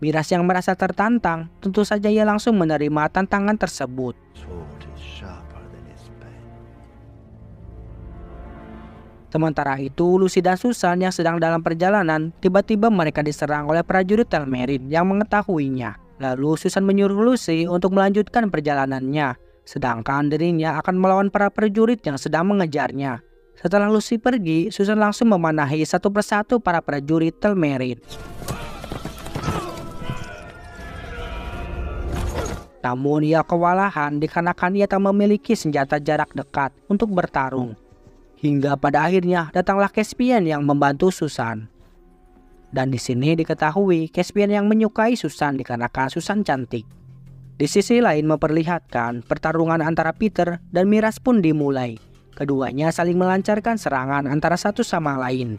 Miras yang merasa tertantang, tentu saja ia langsung menerima tantangan tersebut. Sementara itu, Lucy dan Susan yang sedang dalam perjalanan, tiba-tiba mereka diserang oleh prajurit Telmerin yang mengetahuinya. Lalu Susan menyuruh Lucy untuk melanjutkan perjalanannya, sedangkan dirinya akan melawan para prajurit yang sedang mengejarnya. Setelah Lucy pergi, Susan langsung memanahi satu persatu para prajurit Telmerin. Namun ia kewalahan dikarenakan ia tak memiliki senjata jarak dekat untuk bertarung. Hingga pada akhirnya datanglah Caspian yang membantu Susan. Dan di sini diketahui Caspian yang menyukai Susan dikarenakan Susan cantik. Di sisi lain memperlihatkan pertarungan antara Peter dan Miras pun dimulai. Keduanya saling melancarkan serangan antara satu sama lain.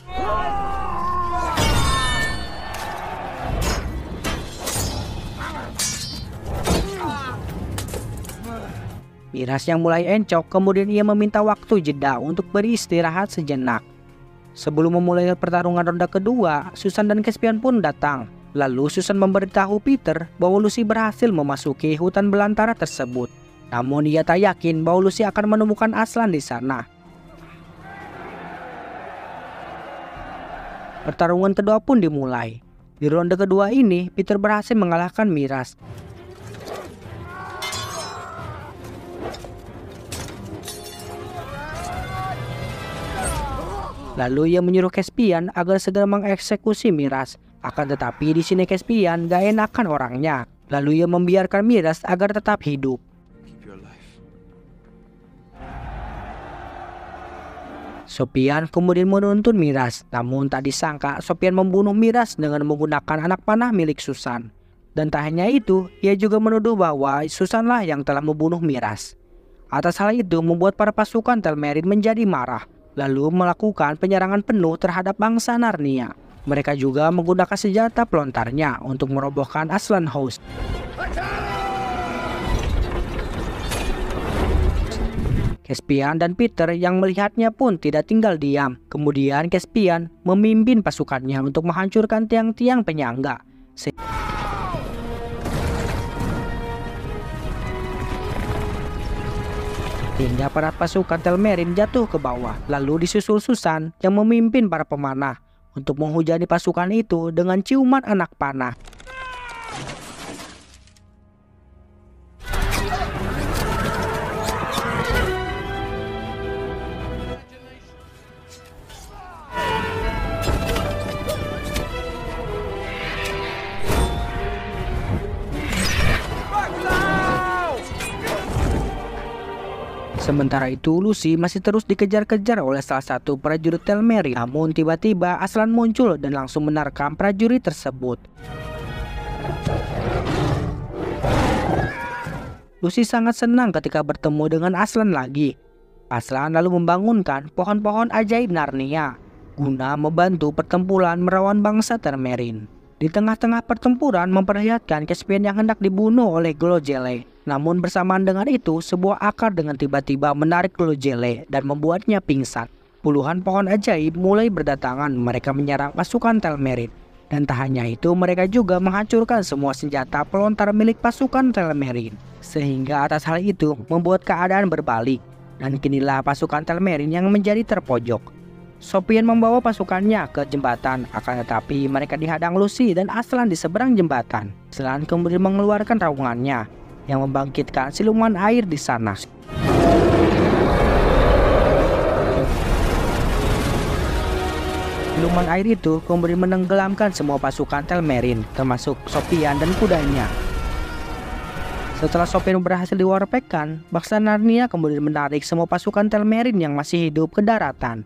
Miras yang mulai encok, kemudian ia meminta waktu jeda untuk beristirahat sejenak. Sebelum memulai pertarungan ronde kedua, Susan dan Caspian pun datang. Lalu Susan memberitahu Peter bahwa Lucy berhasil memasuki hutan belantara tersebut. Namun ia tak yakin bahwa Lucy akan menemukan Aslan di sana. Pertarungan kedua pun dimulai. Di ronde kedua ini, Peter berhasil mengalahkan Miras. Lalu ia menyuruh Caspian agar segera mengeksekusi Miras. Akan tetapi di sini Caspian gak enakan orangnya. Lalu ia membiarkan Miras agar tetap hidup. Sopian kemudian menuntun Miras. Namun tak disangka Sopian membunuh Miras dengan menggunakan anak panah milik Susan. Dan tak hanya itu, ia juga menuduh bahwa Susanlah yang telah membunuh Miras. Atas hal itu membuat para pasukan Telmerin menjadi marah, lalu melakukan penyerangan penuh terhadap bangsa Narnia. Mereka juga menggunakan senjata pelontarnya untuk merobohkan Aslan House. Caspian dan Peter yang melihatnya pun tidak tinggal diam. Kemudian Caspian memimpin pasukannya untuk menghancurkan tiang-tiang penyangga. Hingga para pasukan Telmerin jatuh ke bawah. Lalu disusul Susan yang memimpin para pemanah untuk menghujani pasukan itu dengan ciuman anak panah. Sementara itu, Lucy masih terus dikejar-kejar oleh salah satu prajurit Telmerin. Namun tiba-tiba Aslan muncul dan langsung menerkam prajurit tersebut. Lucy sangat senang ketika bertemu dengan Aslan lagi. Aslan lalu membangunkan pohon-pohon ajaib Narnia guna membantu pertempuran melawan bangsa Telmerin. Di tengah-tengah pertempuran memperlihatkan Caspian yang hendak dibunuh oleh Glojele. Namun bersamaan dengan itu, sebuah akar dengan tiba-tiba menarik Glojele dan membuatnya pingsan. Puluhan pohon ajaib mulai berdatangan, mereka menyerang pasukan Telmerin. Dan tak hanya itu, mereka juga menghancurkan semua senjata pelontar milik pasukan Telmerin. Sehingga atas hal itu membuat keadaan berbalik. Dan kinilah pasukan Telmerin yang menjadi terpojok. Sopian membawa pasukannya ke jembatan, akan tetapi mereka dihadang Lucy dan Aslan di seberang jembatan. Aslan kemudian mengeluarkan raungannya yang membangkitkan siluman air di sana. Siluman air itu kemudian menenggelamkan semua pasukan Telmerin, termasuk Sopian dan kudanya. Setelah Sopian berhasil diwarpekkan, bangsa Narnia kemudian menarik semua pasukan Telmerin yang masih hidup ke daratan.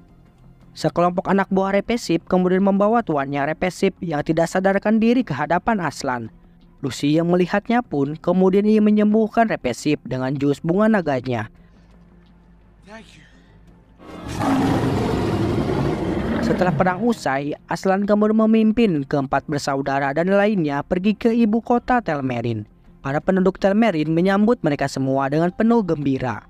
Sekelompok anak buah Repesip kemudian membawa tuannya Repesip yang tidak sadarkan diri ke hadapan Aslan. Lucy yang melihatnya pun kemudian ia menyembuhkan Repesip dengan jus bunga naganya. Setelah perang usai, Aslan kemudian memimpin keempat bersaudara dan lainnya pergi ke ibu kota Telmerin. Para penduduk Telmerin menyambut mereka semua dengan penuh gembira.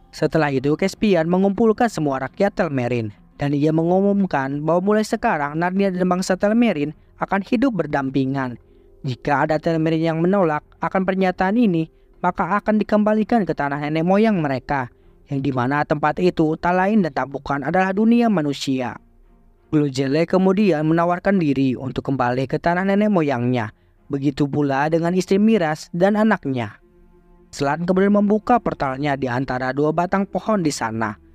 Setelah itu, Caspian mengumpulkan semua rakyat Telmerin. Dan ia mengumumkan bahwa mulai sekarang Narnia dan bangsa Telmerin akan hidup berdampingan. Jika ada Telmerin yang menolak akan pernyataan ini, maka akan dikembalikan ke tanah nenek moyang mereka, yang dimana tempat itu tak lain dan tak bukan adalah dunia manusia. Glojele kemudian menawarkan diri untuk kembali ke tanah nenek moyangnya. Begitu pula dengan istri Miras dan anaknya. Aslan kemudian membuka portalnya di antara dua batang pohon di sana.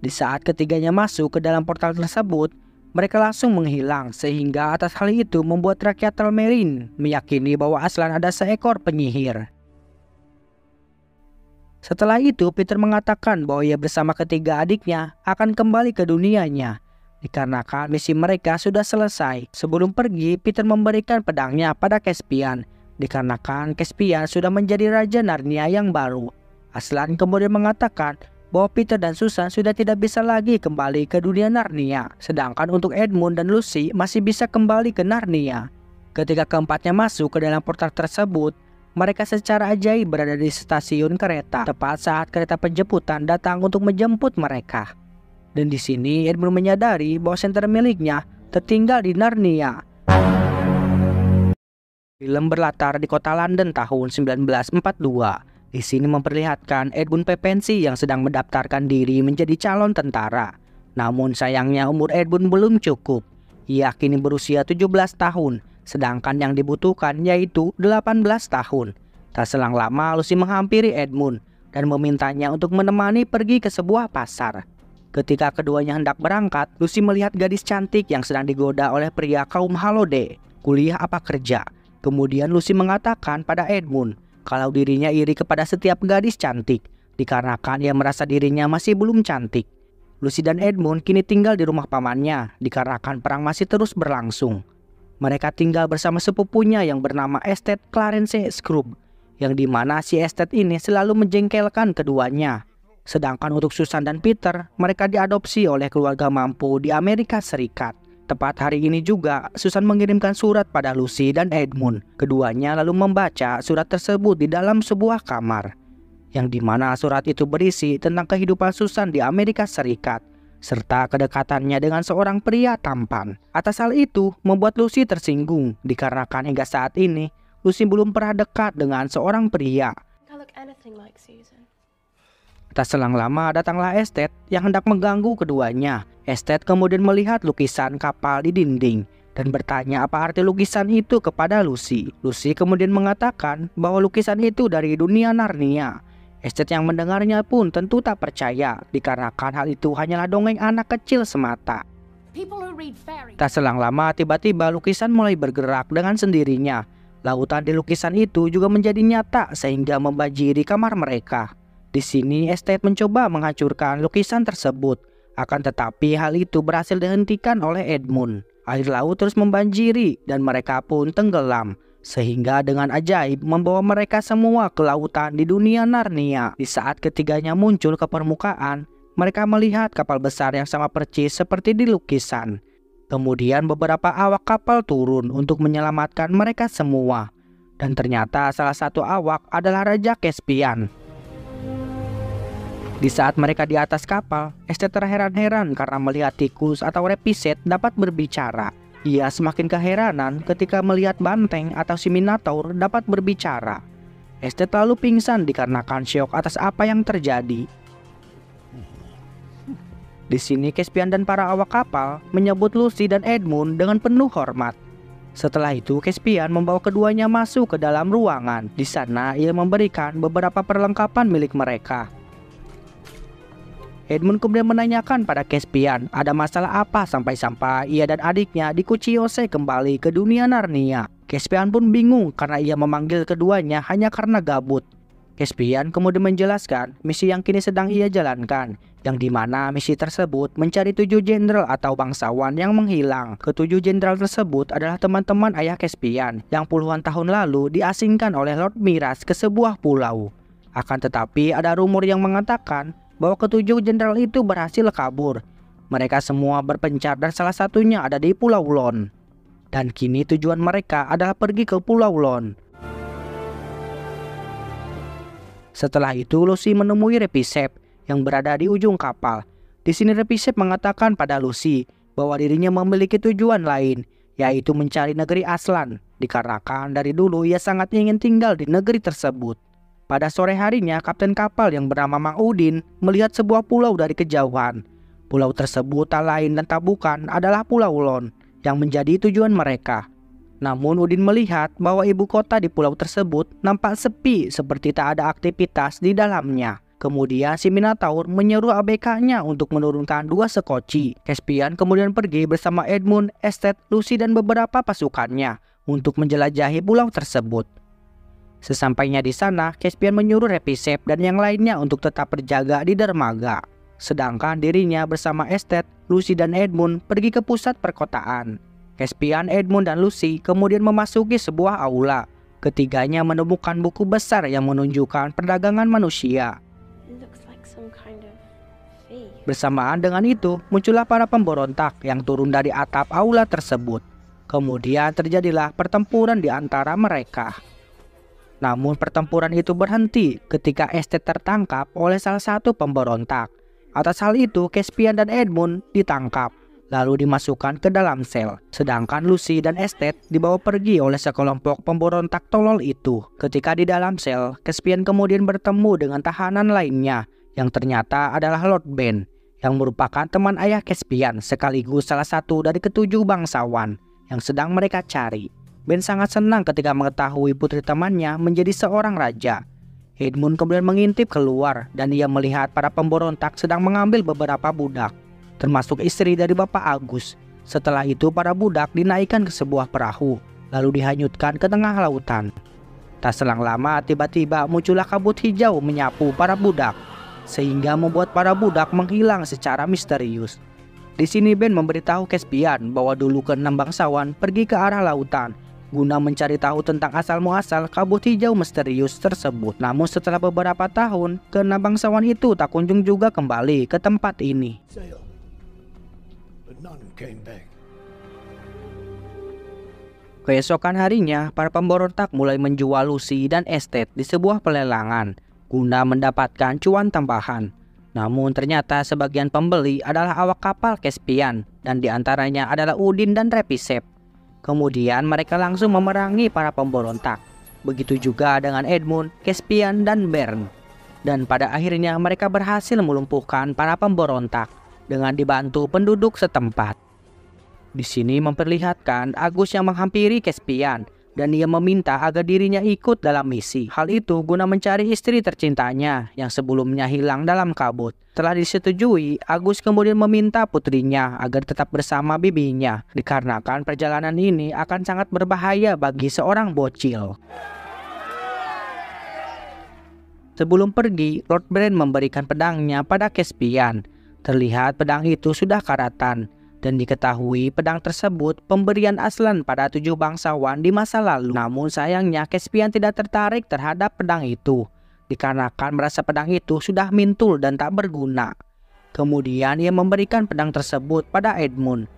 Di saat ketiganya masuk ke dalam portal tersebut, mereka langsung menghilang sehingga atas hal itu membuat rakyat Telmerin meyakini bahwa Aslan ada seekor penyihir. Setelah itu, Peter mengatakan bahwa ia bersama ketiga adiknya akan kembali ke dunianya dikarenakan misi mereka sudah selesai. Sebelum pergi, Peter memberikan pedangnya pada Caspian dikarenakan Caspian sudah menjadi raja Narnia yang baru. Aslan kemudian mengatakan bahwa Peter dan Susan sudah tidak bisa lagi kembali ke dunia Narnia, sedangkan untuk Edmund dan Lucy masih bisa kembali ke Narnia. Ketika keempatnya masuk ke dalam portal tersebut, mereka secara ajaib berada di stasiun kereta, tepat saat kereta penjemputan datang untuk menjemput mereka. Dan di sini Edmund menyadari bahwa senter miliknya tertinggal di Narnia. Film berlatar di kota London tahun 1942. Di sini memperlihatkan Edmund Pepensi yang sedang mendaftarkan diri menjadi calon tentara. Namun sayangnya umur Edmund belum cukup. Ia kini berusia 17 tahun, sedangkan yang dibutuhkan yaitu 18 tahun. Tak selang lama Lucy menghampiri Edmund dan memintanya untuk menemani pergi ke sebuah pasar. Ketika keduanya hendak berangkat, Lucy melihat gadis cantik yang sedang digoda oleh pria kaum Halode. Kuliah apa kerja? Kemudian Lucy mengatakan pada Edmund kalau dirinya iri kepada setiap gadis cantik, dikarenakan ia merasa dirinya masih belum cantik. Lucy dan Edmund kini tinggal di rumah pamannya, dikarenakan perang masih terus berlangsung. Mereka tinggal bersama sepupunya yang bernama Estate Clarence Scrub, yang dimana si Estate ini selalu menjengkelkan keduanya. Sedangkan untuk Susan dan Peter, mereka diadopsi oleh keluarga mampu di Amerika Serikat. Tepat hari ini juga, Susan mengirimkan surat pada Lucy dan Edmund. Keduanya lalu membaca surat tersebut di dalam sebuah kamar, yang dimana surat itu berisi tentang kehidupan Susan di Amerika Serikat, serta kedekatannya dengan seorang pria tampan. Atas hal itu, membuat Lucy tersinggung, dikarenakan hingga saat ini, Lucy belum pernah dekat dengan seorang pria. I look anything like Susan. Tak selang lama datanglah Estate yang hendak mengganggu keduanya. Estate kemudian melihat lukisan kapal di dinding dan bertanya apa arti lukisan itu kepada Lucy. Lucy kemudian mengatakan bahwa lukisan itu dari dunia Narnia. Estate yang mendengarnya pun tentu tak percaya, dikarenakan hal itu hanyalah dongeng anak kecil semata. Tak selang lama tiba-tiba lukisan mulai bergerak dengan sendirinya. Lautan di lukisan itu juga menjadi nyata sehingga membanjiri kamar mereka. Di sini Estate mencoba menghancurkan lukisan tersebut, akan tetapi hal itu berhasil dihentikan oleh Edmund. Air laut terus membanjiri dan mereka pun tenggelam, sehingga dengan ajaib membawa mereka semua ke lautan di dunia Narnia. Di saat ketiganya muncul ke permukaan, mereka melihat kapal besar yang sama percis seperti di lukisan. Kemudian beberapa awak kapal turun untuk menyelamatkan mereka semua. Dan ternyata salah satu awak adalah Raja Caspian. Di saat mereka di atas kapal, Estate terheran-heran karena melihat tikus atau Repised dapat berbicara. Ia semakin keheranan ketika melihat banteng atau si Minotaur dapat berbicara. Estate lalu pingsan dikarenakan syok atas apa yang terjadi. Di sini Caspian dan para awak kapal menyebut Lucy dan Edmund dengan penuh hormat. Setelah itu Caspian membawa keduanya masuk ke dalam ruangan. Di sana ia memberikan beberapa perlengkapan milik mereka. Edmund kemudian menanyakan pada Caspian ada masalah apa sampai ia dan adiknya di Kuchiyose kembali ke dunia Narnia. Caspian pun bingung karena ia memanggil keduanya hanya karena gabut. Caspian kemudian menjelaskan misi yang kini sedang ia jalankan, yang dimana misi tersebut mencari 7 jenderal atau bangsawan yang menghilang. Ketujuh jenderal tersebut adalah teman-teman ayah Caspian yang puluhan tahun lalu diasingkan oleh Lord Miraz ke sebuah pulau. Akan tetapi ada rumor yang mengatakan bahwa ketujuh jenderal itu berhasil kabur. Mereka semua berpencar dan salah satunya ada di Pulau Lon. Dan kini tujuan mereka adalah pergi ke Pulau Lon. Setelah itu Lucy menemui Repised yang berada di ujung kapal. Di sini Repised mengatakan pada Lucy bahwa dirinya memiliki tujuan lain, yaitu mencari negeri Aslan, dikarenakan dari dulu ia sangat ingin tinggal di negeri tersebut. Pada sore harinya, kapten kapal yang bernama Mang Udin melihat sebuah pulau dari kejauhan. Pulau tersebut tak lain dan tak bukan adalah Pulau Lon yang menjadi tujuan mereka. Namun Udin melihat bahwa ibu kota di pulau tersebut nampak sepi seperti tak ada aktivitas di dalamnya. Kemudian si Minotaur menyuruh ABK-nya untuk menurunkan 2 sekoci. Caspian kemudian pergi bersama Edmund, Estate, Lucy dan beberapa pasukannya untuk menjelajahi pulau tersebut. Sesampainya di sana, Caspian menyuruh Repised dan yang lainnya untuk tetap berjaga di dermaga. Sedangkan dirinya bersama Estate, Lucy dan Edmund pergi ke pusat perkotaan. Caspian, Edmund dan Lucy kemudian memasuki sebuah aula. Ketiganya menemukan buku besar yang menunjukkan perdagangan manusia. It looks like some kind of thief. Bersamaan dengan itu, muncullah para pemberontak yang turun dari atap aula tersebut. Kemudian terjadilah pertempuran di antara mereka. Namun pertempuran itu berhenti ketika Estate tertangkap oleh salah satu pemberontak. Atas hal itu, Caspian dan Edmund ditangkap, lalu dimasukkan ke dalam sel. Sedangkan Lucy dan Estate dibawa pergi oleh sekelompok pemberontak tolol itu. Ketika di dalam sel, Caspian kemudian bertemu dengan tahanan lainnya yang ternyata adalah Lord Ben, yang merupakan teman ayah Caspian sekaligus salah satu dari ketujuh bangsawan yang sedang mereka cari. Ben sangat senang ketika mengetahui putri temannya menjadi seorang raja. Edmund kemudian mengintip keluar dan ia melihat para pemberontak sedang mengambil beberapa budak, termasuk istri dari Bapak Agus. Setelah itu para budak dinaikkan ke sebuah perahu, lalu dihanyutkan ke tengah lautan. Tak selang lama tiba-tiba muncullah kabut hijau menyapu para budak, sehingga membuat para budak menghilang secara misterius. Di sini Ben memberitahu Caspian bahwa dulu ke-6 bangsawan pergi ke arah lautan guna mencari tahu tentang asal-muasal kabut hijau misterius tersebut. Namun setelah beberapa tahun, ke-6 bangsawan itu tak kunjung juga kembali ke tempat ini. Keesokan harinya, para pemberontak mulai menjual Lucy dan Estate di sebuah pelelangan guna mendapatkan cuan tambahan. Namun ternyata sebagian pembeli adalah awak kapal Caspian dan diantaranya adalah Udin dan Repised. Kemudian mereka langsung memerangi para pemberontak. Begitu juga dengan Edmund, Caspian dan Bern. Dan pada akhirnya mereka berhasil melumpuhkan para pemberontak dengan dibantu penduduk setempat. Di sini memperlihatkan Agus yang menghampiri Caspian dan ia meminta agar dirinya ikut dalam misi. Hal itu guna mencari istri tercintanya yang sebelumnya hilang dalam kabut. Setelah disetujui, Agus kemudian meminta putrinya agar tetap bersama bibinya, dikarenakan perjalanan ini akan sangat berbahaya bagi seorang bocil. Sebelum pergi, Lord Brand memberikan pedangnya pada Caspian. Terlihat pedang itu sudah karatan, dan diketahui pedang tersebut pemberian Aslan pada 7 bangsawan di masa lalu. Namun sayangnya Caspian tidak tertarik terhadap pedang itu, dikarenakan merasa pedang itu sudah mintul dan tak berguna. Kemudian ia memberikan pedang tersebut pada Edmund.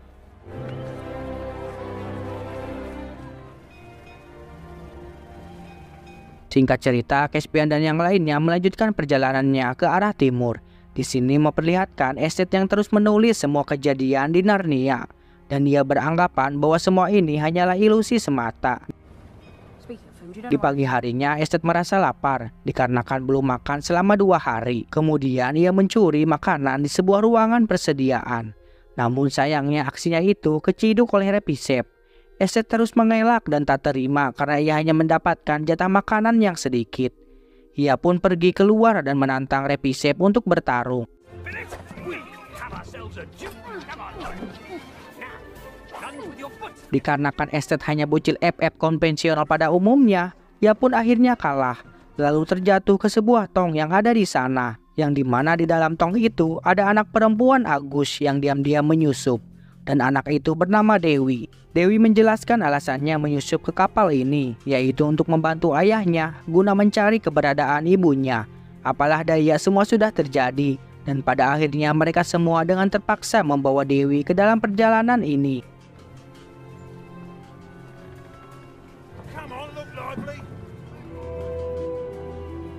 Singkat cerita, Caspian dan yang lainnya melanjutkan perjalanannya ke arah timur. Di sini memperlihatkan Estate yang terus menulis semua kejadian di Narnia, dan dia beranggapan bahwa semua ini hanyalah ilusi semata. Di pagi harinya, Estate merasa lapar dikarenakan belum makan selama 2 hari. Kemudian ia mencuri makanan di sebuah ruangan persediaan. Namun sayangnya aksinya itu keciduk oleh Repisep. Estate terus mengelak dan tak terima karena ia hanya mendapatkan jatah makanan yang sedikit. Ia pun pergi keluar dan menantang Repisep untuk bertarung. Dikarenakan Estate hanya bocil FF konvensional pada umumnya, ia pun akhirnya kalah, lalu terjatuh ke sebuah tong yang ada di sana, yang dimana di dalam tong itu ada anak perempuan Agus yang diam-diam menyusup, dan anak itu bernama Dewi. Dewi menjelaskan alasannya menyusup ke kapal ini, yaitu untuk membantu ayahnya guna mencari keberadaan ibunya. Apalah daya, semua sudah terjadi, dan pada akhirnya mereka semua dengan terpaksa membawa Dewi ke dalam perjalanan ini.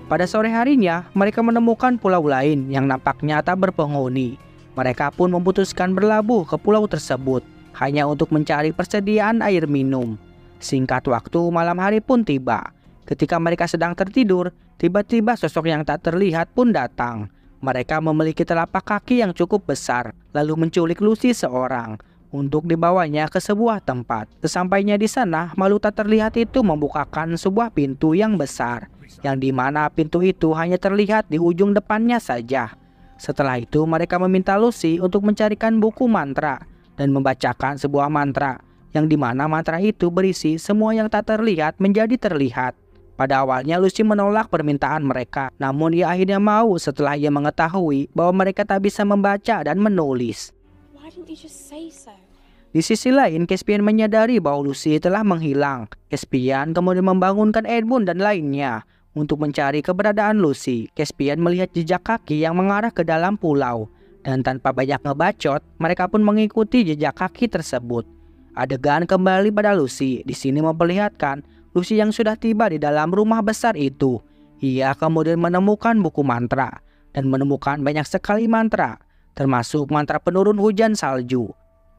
Pada sore harinya, mereka menemukan pulau lain yang nampaknya tak berpenghuni. Mereka pun memutuskan berlabuh ke pulau tersebut, hanya untuk mencari persediaan air minum. Singkat waktu, malam hari pun tiba. Ketika mereka sedang tertidur, tiba-tiba sosok yang tak terlihat pun datang. Mereka memiliki telapak kaki yang cukup besar, lalu menculik Lucy seorang untuk dibawanya ke sebuah tempat. Sesampainya di sana, makhluk tak terlihat itu membukakan sebuah pintu yang besar, yang dimana pintu itu hanya terlihat di ujung depannya saja. Setelah itu mereka meminta Lucy untuk mencarikan buku mantra dan membacakan sebuah mantra, yang dimana mantra itu berisi semua yang tak terlihat menjadi terlihat. Pada awalnya Lucy menolak permintaan mereka, namun ia akhirnya mau setelah ia mengetahui bahwa mereka tak bisa membaca dan menulis. Why didn't you just say so? Di sisi lain, Caspian menyadari bahwa Lucy telah menghilang. Caspian kemudian membangunkan Edmund dan lainnya untuk mencari keberadaan Lucy. Caspian melihat jejak kaki yang mengarah ke dalam pulau, dan tanpa banyak ngebacot, mereka pun mengikuti jejak kaki tersebut. Adegan kembali pada Lucy. Di sini memperlihatkan Lucy yang sudah tiba di dalam rumah besar itu. Ia kemudian menemukan buku mantra dan menemukan banyak sekali mantra, termasuk mantra penurun hujan salju.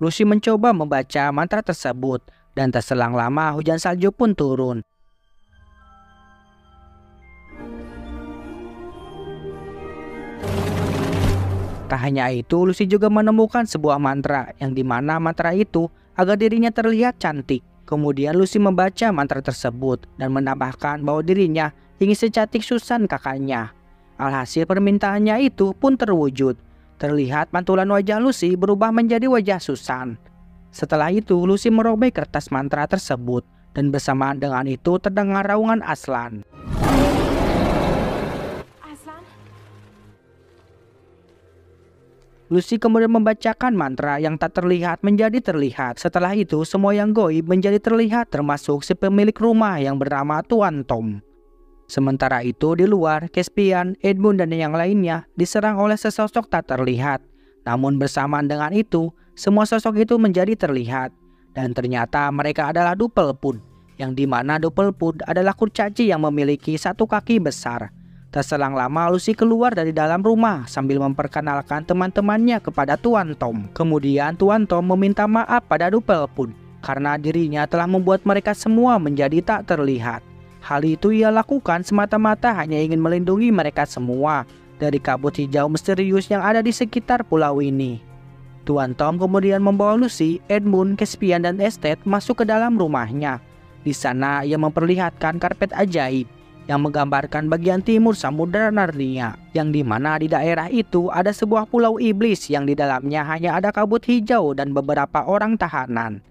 Lucy mencoba membaca mantra tersebut, dan tak selang lama hujan salju pun turun. Tak hanya itu, Lucy juga menemukan sebuah mantra, yang dimana mantra itu agar dirinya terlihat cantik. Kemudian Lucy membaca mantra tersebut dan menambahkan bahwa dirinya ingin secantik Susan kakaknya. Alhasil permintaannya itu pun terwujud. Terlihat pantulan wajah Lucy berubah menjadi wajah Susan. Setelah itu Lucy merobek kertas mantra tersebut, dan bersamaan dengan itu terdengar raungan Aslan. Lucy kemudian membacakan mantra yang tak terlihat menjadi terlihat. Setelah itu semua yang goib menjadi terlihat, termasuk si pemilik rumah yang bernama Tuan Tom. Sementara itu di luar, Caspian, Edmund dan yang lainnya diserang oleh sesosok tak terlihat. Namun bersamaan dengan itu, semua sosok itu menjadi terlihat. Dan ternyata mereka adalah Doppelpud, yang dimana Doppelpud adalah kurcaci yang memiliki satu kaki besar. Tak selang lama Lucy keluar dari dalam rumah sambil memperkenalkan teman-temannya kepada Tuan Tom. Kemudian Tuan Tom meminta maaf pada Doppelpud karena dirinya telah membuat mereka semua menjadi tak terlihat. Hal itu ia lakukan semata-mata hanya ingin melindungi mereka semua dari kabut hijau misterius yang ada di sekitar pulau ini. Tuan Tom kemudian membawa Lucy, Edmund, Caspian dan Estate masuk ke dalam rumahnya. Di sana ia memperlihatkan karpet ajaib yang menggambarkan bagian timur Samudra Narnia, yang dimana di daerah itu ada sebuah pulau iblis yang di dalamnya hanya ada kabut hijau dan beberapa orang tahanan.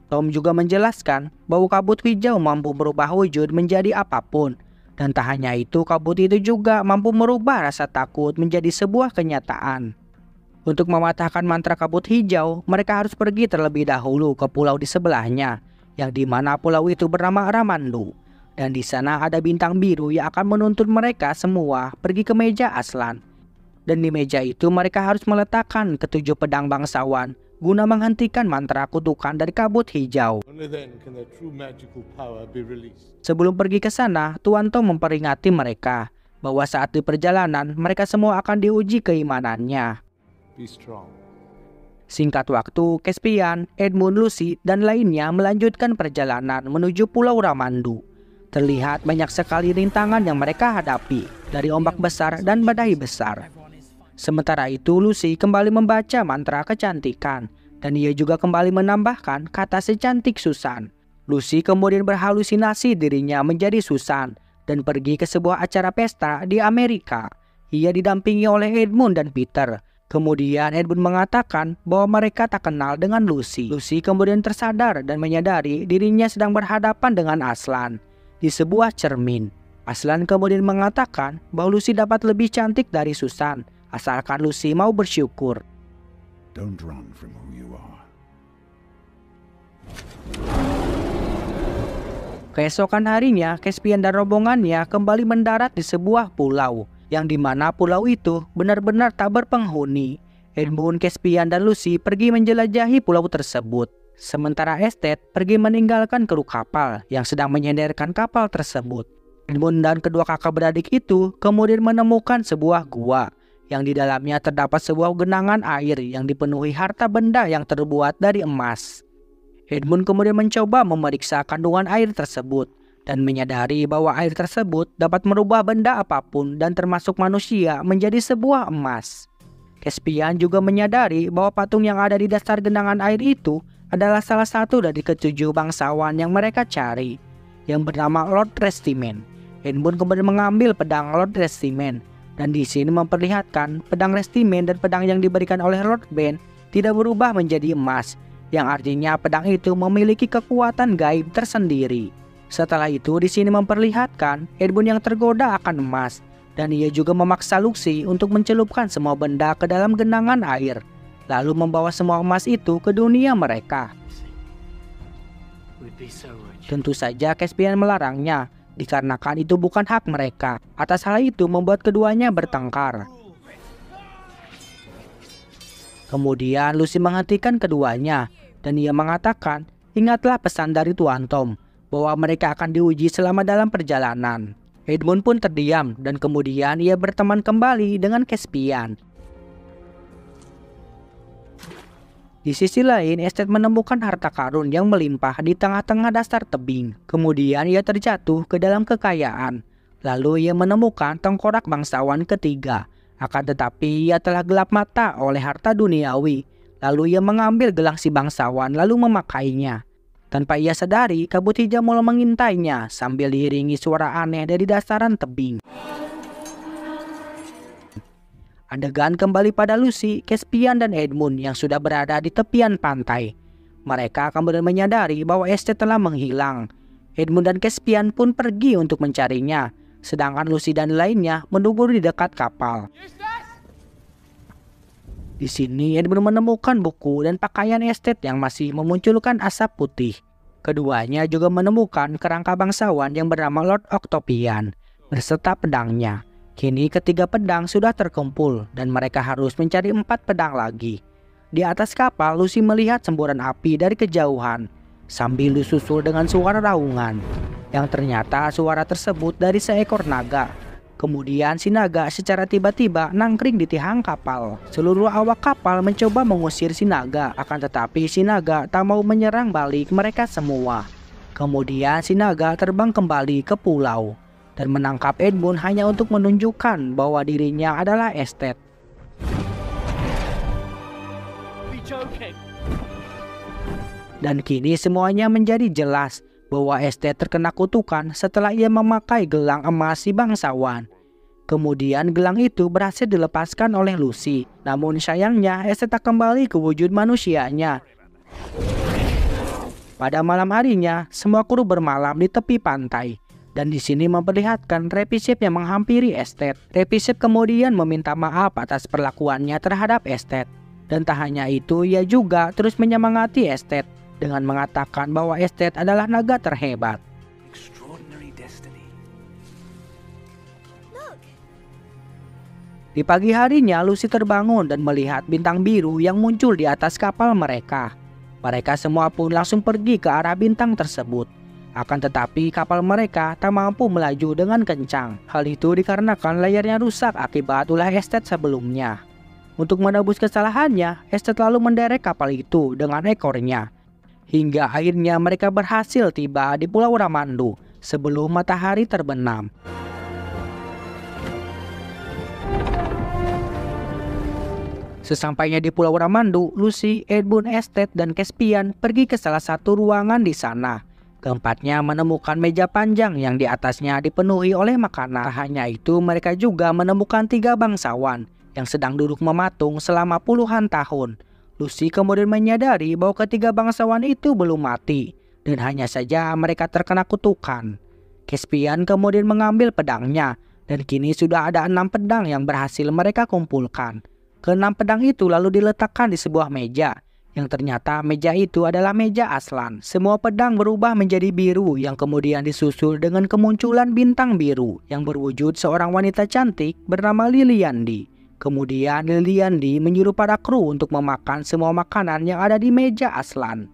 Tom juga menjelaskan bahwa kabut hijau mampu berubah wujud menjadi apapun. Dan tak hanya itu, kabut itu juga mampu merubah rasa takut menjadi sebuah kenyataan. Untuk mematahkan mantra kabut hijau, mereka harus pergi terlebih dahulu ke pulau di sebelahnya, yang dimana pulau itu bernama Ramandu. Dan di sana ada bintang biru yang akan menuntun mereka semua pergi ke meja Aslan. Dan di meja itu mereka harus meletakkan ketujuh pedang bangsawan guna menghentikan mantra kutukan dari kabut hijau. Only then can their true magical power be released. Sebelum pergi ke sana, Tuan Tom memperingati mereka bahwa saat di perjalanan mereka semua akan diuji keimanannya. Be strong. Singkat waktu, Caspian, Edmund, Lucy, dan lainnya melanjutkan perjalanan menuju Pulau Ramandu. Terlihat banyak sekali rintangan yang mereka hadapi, dari ombak besar dan badai besar. Sementara itu, Lucy kembali membaca mantra kecantikan, dan ia juga kembali menambahkan kata secantik Susan. Lucy kemudian berhalusinasi dirinya menjadi Susan, dan pergi ke sebuah acara pesta di Amerika. Ia didampingi oleh Edmund dan Peter. Kemudian Edmund mengatakan bahwa mereka tak kenal dengan Lucy. Lucy kemudian tersadar dan menyadari dirinya sedang berhadapan dengan Aslan di sebuah cermin. Aslan kemudian mengatakan bahwa Lucy dapat lebih cantik dari Susan, asalkan Lucy mau bersyukur. Don't run from who you are. Keesokan harinya, Caspian dan rombongannya kembali mendarat di sebuah pulau, yang dimana pulau itu benar-benar tak berpenghuni. Edmund, Caspian, dan Lucy pergi menjelajahi pulau tersebut. Sementara Estet pergi meninggalkan kru kapal yang sedang menyenderkan kapal tersebut. Edmund dan kedua kakak beradik itu kemudian menemukan sebuah gua, yang di dalamnya terdapat sebuah genangan air yang dipenuhi harta benda yang terbuat dari emas. Edmund kemudian mencoba memeriksa kandungan air tersebut dan menyadari bahwa air tersebut dapat merubah benda apapun dan termasuk manusia menjadi sebuah emas. Caspian juga menyadari bahwa patung yang ada di dasar genangan air itu adalah salah satu dari ketujuh bangsawan yang mereka cari, yang bernama Lord Restimen. Edmund kemudian mengambil pedang Lord Restimen, dan di sini memperlihatkan pedang Restimen dan pedang yang diberikan oleh Lord Ben tidak berubah menjadi emas, yang artinya pedang itu memiliki kekuatan gaib tersendiri. Setelah itu di sini memperlihatkan Edmund yang tergoda akan emas, dan ia juga memaksa Lucy untuk mencelupkan semua benda ke dalam genangan air, lalu membawa semua emas itu ke dunia mereka. Tentu saja Caspian melarangnya, dikarenakan itu bukan hak mereka. Atas hal itu membuat keduanya bertengkar. Kemudian Lucy menghentikan keduanya, dan ia mengatakan, ingatlah pesan dari Tuan Tom, bahwa mereka akan diuji selama dalam perjalanan. Edmund pun terdiam, dan kemudian ia berteman kembali dengan Caspian. Di sisi lain, Estet menemukan harta karun yang melimpah di tengah-tengah dasar tebing. Kemudian ia terjatuh ke dalam kekayaan. Lalu ia menemukan tengkorak bangsawan ketiga. Akan tetapi ia telah gelap mata oleh harta duniawi. Lalu ia mengambil gelang si bangsawan lalu memakainya. Tanpa ia sadari, kabut hijau mulai mengintainya sambil diiringi suara aneh dari dasaran tebing. Adegan kembali pada Lucy, Caspian, dan Edmund yang sudah berada di tepian pantai. Mereka kemudian menyadari bahwa Estet telah menghilang. Edmund dan Caspian pun pergi untuk mencarinya, sedangkan Lucy dan lainnya menunggu di dekat kapal. Di sini Edmund menemukan buku dan pakaian Estet yang masih memunculkan asap putih. Keduanya juga menemukan kerangka bangsawan yang bernama Lord Octopian beserta pedangnya. Kini ketiga pedang sudah terkumpul dan mereka harus mencari 4 pedang lagi. Di atas kapal, Lucy melihat semburan api dari kejauhan sambil disusul dengan suara raungan, yang ternyata suara tersebut dari seekor naga. Kemudian si naga secara tiba-tiba nangkring di tiang kapal. Seluruh awak kapal mencoba mengusir si naga, akan tetapi si naga tak mau menyerang balik mereka semua. Kemudian si naga terbang kembali ke pulau dan menangkap Edmund hanya untuk menunjukkan bahwa dirinya adalah Estet. Dan kini semuanya menjadi jelas bahwa Estet terkena kutukan setelah ia memakai gelang emas si bangsawan. Kemudian gelang itu berhasil dilepaskan oleh Lucy. Namun sayangnya Estet tak kembali ke wujud manusianya. Pada malam harinya, semua kru bermalam di tepi pantai. Dan di sini memperlihatkan Repisip yang menghampiri Estet. Repisip kemudian meminta maaf atas perlakuannya terhadap Estet. Dan tak hanya itu, ia juga terus menyemangati Estet dengan mengatakan bahwa Estet adalah naga terhebat. Extraordinary destiny. Di pagi harinya, Lucy terbangun dan melihat bintang biru yang muncul di atas kapal mereka. Mereka semua pun langsung pergi ke arah bintang tersebut. Akan tetapi kapal mereka tak mampu melaju dengan kencang. Hal itu dikarenakan layarnya rusak akibat ulah Estet sebelumnya. Untuk menebus kesalahannya, Estet lalu menderek kapal itu dengan ekornya. Hingga akhirnya mereka berhasil tiba di Pulau Ramandu sebelum matahari terbenam. Sesampainya di Pulau Ramandu, Lucy, Edmund, Estet, dan Caspian pergi ke salah satu ruangan di sana. Keempatnya menemukan meja panjang yang di atasnya dipenuhi oleh makanan. Tak hanya itu, mereka juga menemukan 3 bangsawan yang sedang duduk mematung selama puluhan tahun. Lucy kemudian menyadari bahwa ketiga bangsawan itu belum mati, dan hanya saja mereka terkena kutukan. Caspian kemudian mengambil pedangnya, dan kini sudah ada 6 pedang yang berhasil mereka kumpulkan. Ke-6 pedang itu lalu diletakkan di sebuah meja, yang ternyata meja itu adalah meja Aslan. Semua pedang berubah menjadi biru yang kemudian disusul dengan kemunculan bintang biru yang berwujud seorang wanita cantik bernama Liliandi. Kemudian Liliandi menyuruh para kru untuk memakan semua makanan yang ada di meja Aslan.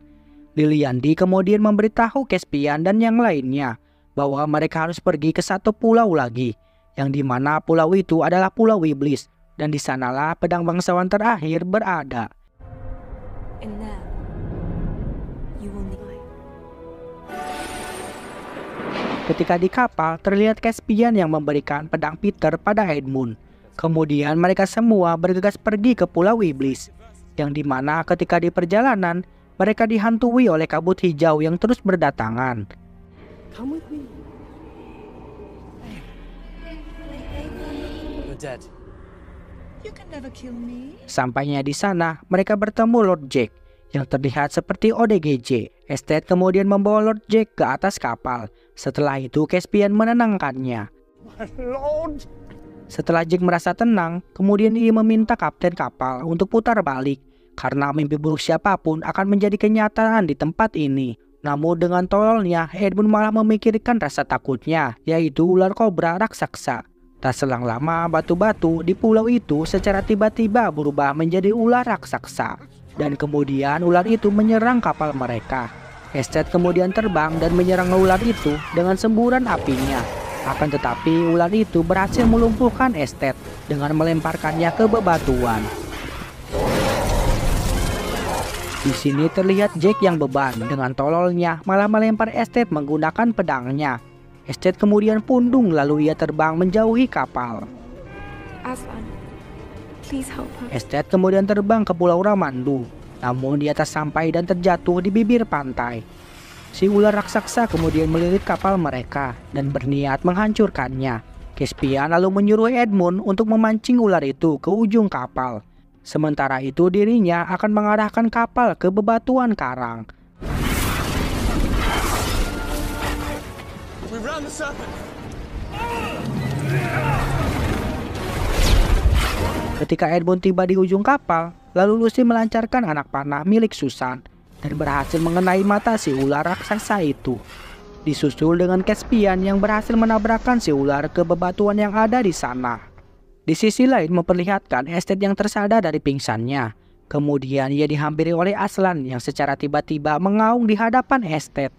Liliandi kemudian memberitahu Caspian dan yang lainnya bahwa mereka harus pergi ke satu pulau lagi, yang dimana pulau itu adalah Pulau Iblis, dan di sanalah pedang bangsawan terakhir berada. In there, you will need. Ketika di kapal, terlihat Caspian yang memberikan pedang Peter pada Edmund. Kemudian mereka semua bergegas pergi ke Pulau Iblis, yang dimana ketika di perjalanan, mereka dihantui oleh kabut hijau yang terus berdatangan. Come with me. You're dead. You can never kill me. Sampainya di sana, mereka bertemu Lord Jack yang terlihat seperti ODGJ. Estet kemudian membawa Lord Jack ke atas kapal. Setelah itu Caspian menenangkannya. Lord! Setelah Jack merasa tenang, kemudian ia meminta kapten kapal untuk putar balik karena mimpi buruk siapapun akan menjadi kenyataan di tempat ini. Namun dengan tololnya, Edmund malah memikirkan rasa takutnya, yaitu ular kobra raksasa. Tak selang lama, batu-batu di pulau itu secara tiba-tiba berubah menjadi ular raksasa. Dan kemudian ular itu menyerang kapal mereka. Estet kemudian terbang dan menyerang ular itu dengan semburan apinya. Akan tetapi ular itu berhasil melumpuhkan Estet dengan melemparkannya ke bebatuan. Di sini terlihat Jack yang beban dengan tololnya malah melempar Estet menggunakan pedangnya. Estet kemudian pundung lalu ia terbang menjauhi kapal. Aslan, please help us. Estet kemudian terbang ke Pulau Ramandu, namun di atas sampai dan terjatuh di bibir pantai. Si ular raksasa kemudian melilit kapal mereka dan berniat menghancurkannya. Caspian lalu menyuruh Edmund untuk memancing ular itu ke ujung kapal. Sementara itu dirinya akan mengarahkan kapal ke bebatuan karang. We ran the serpent. Ketika Edmund tiba di ujung kapal, lalu Lucy melancarkan anak panah milik Susan dan berhasil mengenai mata si ular raksasa itu. Disusul dengan Caspian yang berhasil menabrakkan si ular ke bebatuan yang ada di sana. Di sisi lain memperlihatkan Estet yang tersadar dari pingsannya. Kemudian ia dihampiri oleh Aslan yang secara tiba-tiba mengaung di hadapan Estet.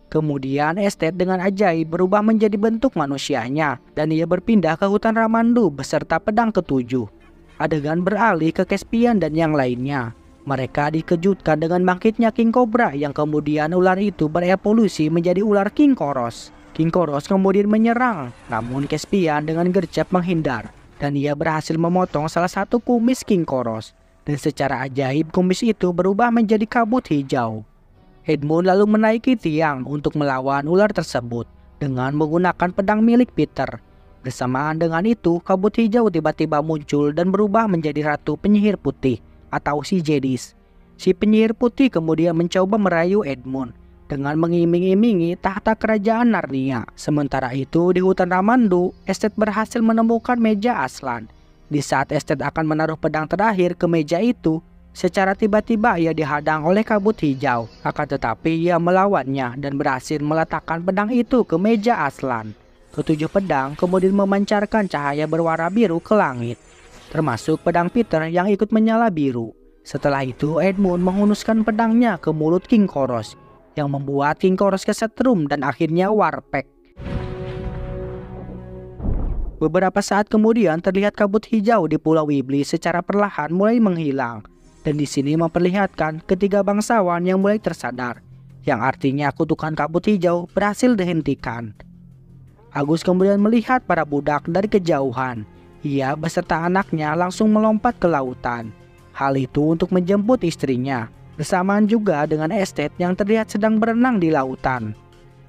Kemudian Estet dengan ajaib berubah menjadi bentuk manusianya dan ia berpindah ke hutan Ramandu beserta pedang ke-7. Adegan beralih ke Caspian dan yang lainnya. Mereka dikejutkan dengan bangkitnya King Cobra yang kemudian ular itu berevolusi menjadi ular King Koros. King Koros kemudian menyerang, namun Caspian dengan gercep menghindar dan ia berhasil memotong salah satu kumis King Koros. Dan secara ajaib kumis itu berubah menjadi kabut hijau. Edmund lalu menaiki tiang untuk melawan ular tersebut dengan menggunakan pedang milik Peter. Bersamaan dengan itu, kabut hijau tiba-tiba muncul dan berubah menjadi ratu penyihir putih atau si Jedis. Si penyihir putih kemudian mencoba merayu Edmund dengan mengiming-imingi tahta kerajaan Narnia. Sementara itu di hutan Ramandu, Estet berhasil menemukan meja Aslan. Di saat Estet akan menaruh pedang terakhir ke meja itu, secara tiba-tiba ia dihadang oleh kabut hijau. Akan tetapi ia melawannya dan berhasil meletakkan pedang itu ke meja Aslan. Ketujuh pedang kemudian memancarkan cahaya berwarna biru ke langit, termasuk pedang Peter yang ikut menyala biru. Setelah itu Edmund menghunuskan pedangnya ke mulut King Koros, yang membuat King Koros kesetrum dan akhirnya warpek. Beberapa saat kemudian terlihat kabut hijau di Pulau Iblis secara perlahan mulai menghilang, dan di sini memperlihatkan ketiga bangsawan yang mulai tersadar, yang artinya kutukan kabut hijau berhasil dihentikan. Agus kemudian melihat para budak dari kejauhan. Ia beserta anaknya langsung melompat ke lautan. Hal itu untuk menjemput istrinya, bersamaan juga dengan Estet yang terlihat sedang berenang di lautan.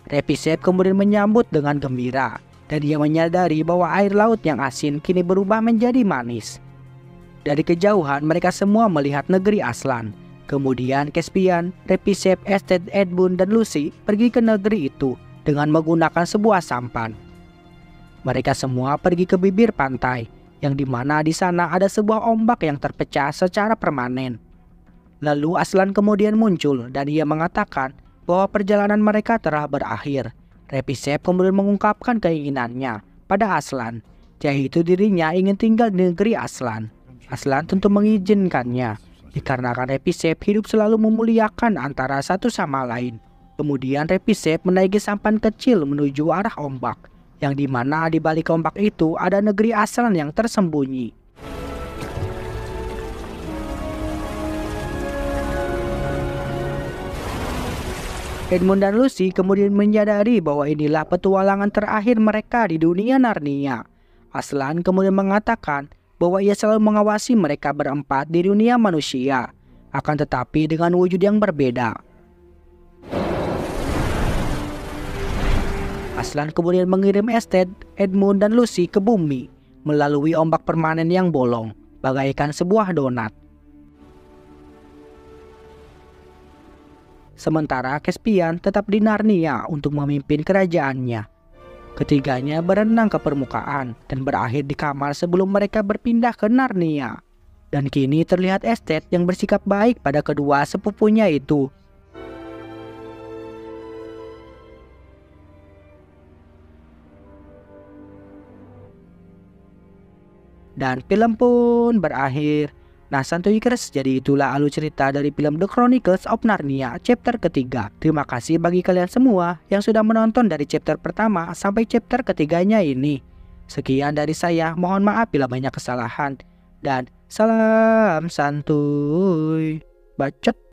Repisep kemudian menyambut dengan gembira, dan ia menyadari bahwa air laut yang asin kini berubah menjadi manis. Dari kejauhan mereka semua melihat negeri Aslan. Kemudian Caspian, Repisep, Estet, Edmund, dan Lucy pergi ke negeri itu dengan menggunakan sebuah sampan. Mereka semua pergi ke bibir pantai, yang dimana di sana ada sebuah ombak yang terpecah secara permanen. Lalu Aslan kemudian muncul dan ia mengatakan bahwa perjalanan mereka telah berakhir. Repisep kemudian mengungkapkan keinginannya pada Aslan, yaitu dirinya ingin tinggal di negeri Aslan. Aslan tentu mengizinkannya, dikarenakan Repisep hidup selalu memuliakan antara satu sama lain. Kemudian Repisep menaiki sampan kecil menuju arah ombak, yang dimana di balik ombak itu ada negeri Aslan yang tersembunyi. Edmund dan Lucy kemudian menyadari bahwa inilah petualangan terakhir mereka di dunia Narnia. Aslan kemudian mengatakan bahwa ia selalu mengawasi mereka berempat di dunia manusia, akan tetapi dengan wujud yang berbeda. Aslan kemudian mengirim Estet, Edmund, dan Lucy ke bumi melalui ombak permanen yang bolong, bagaikan sebuah donat. Sementara Caspian tetap di Narnia untuk memimpin kerajaannya. Ketiganya berenang ke permukaan dan berakhir di kamar sebelum mereka berpindah ke Narnia. Dan kini terlihat Estet yang bersikap baik pada kedua sepupunya itu. Dan film pun berakhir. Nah Santuykers, jadi itulah alur cerita dari film The Chronicles of Narnia chapter ketiga. Terima kasih bagi kalian semua yang sudah menonton dari chapter pertama sampai chapter ketiganya ini. Sekian dari saya, mohon maaf bila banyak kesalahan. Dan salam santuy. Bacot.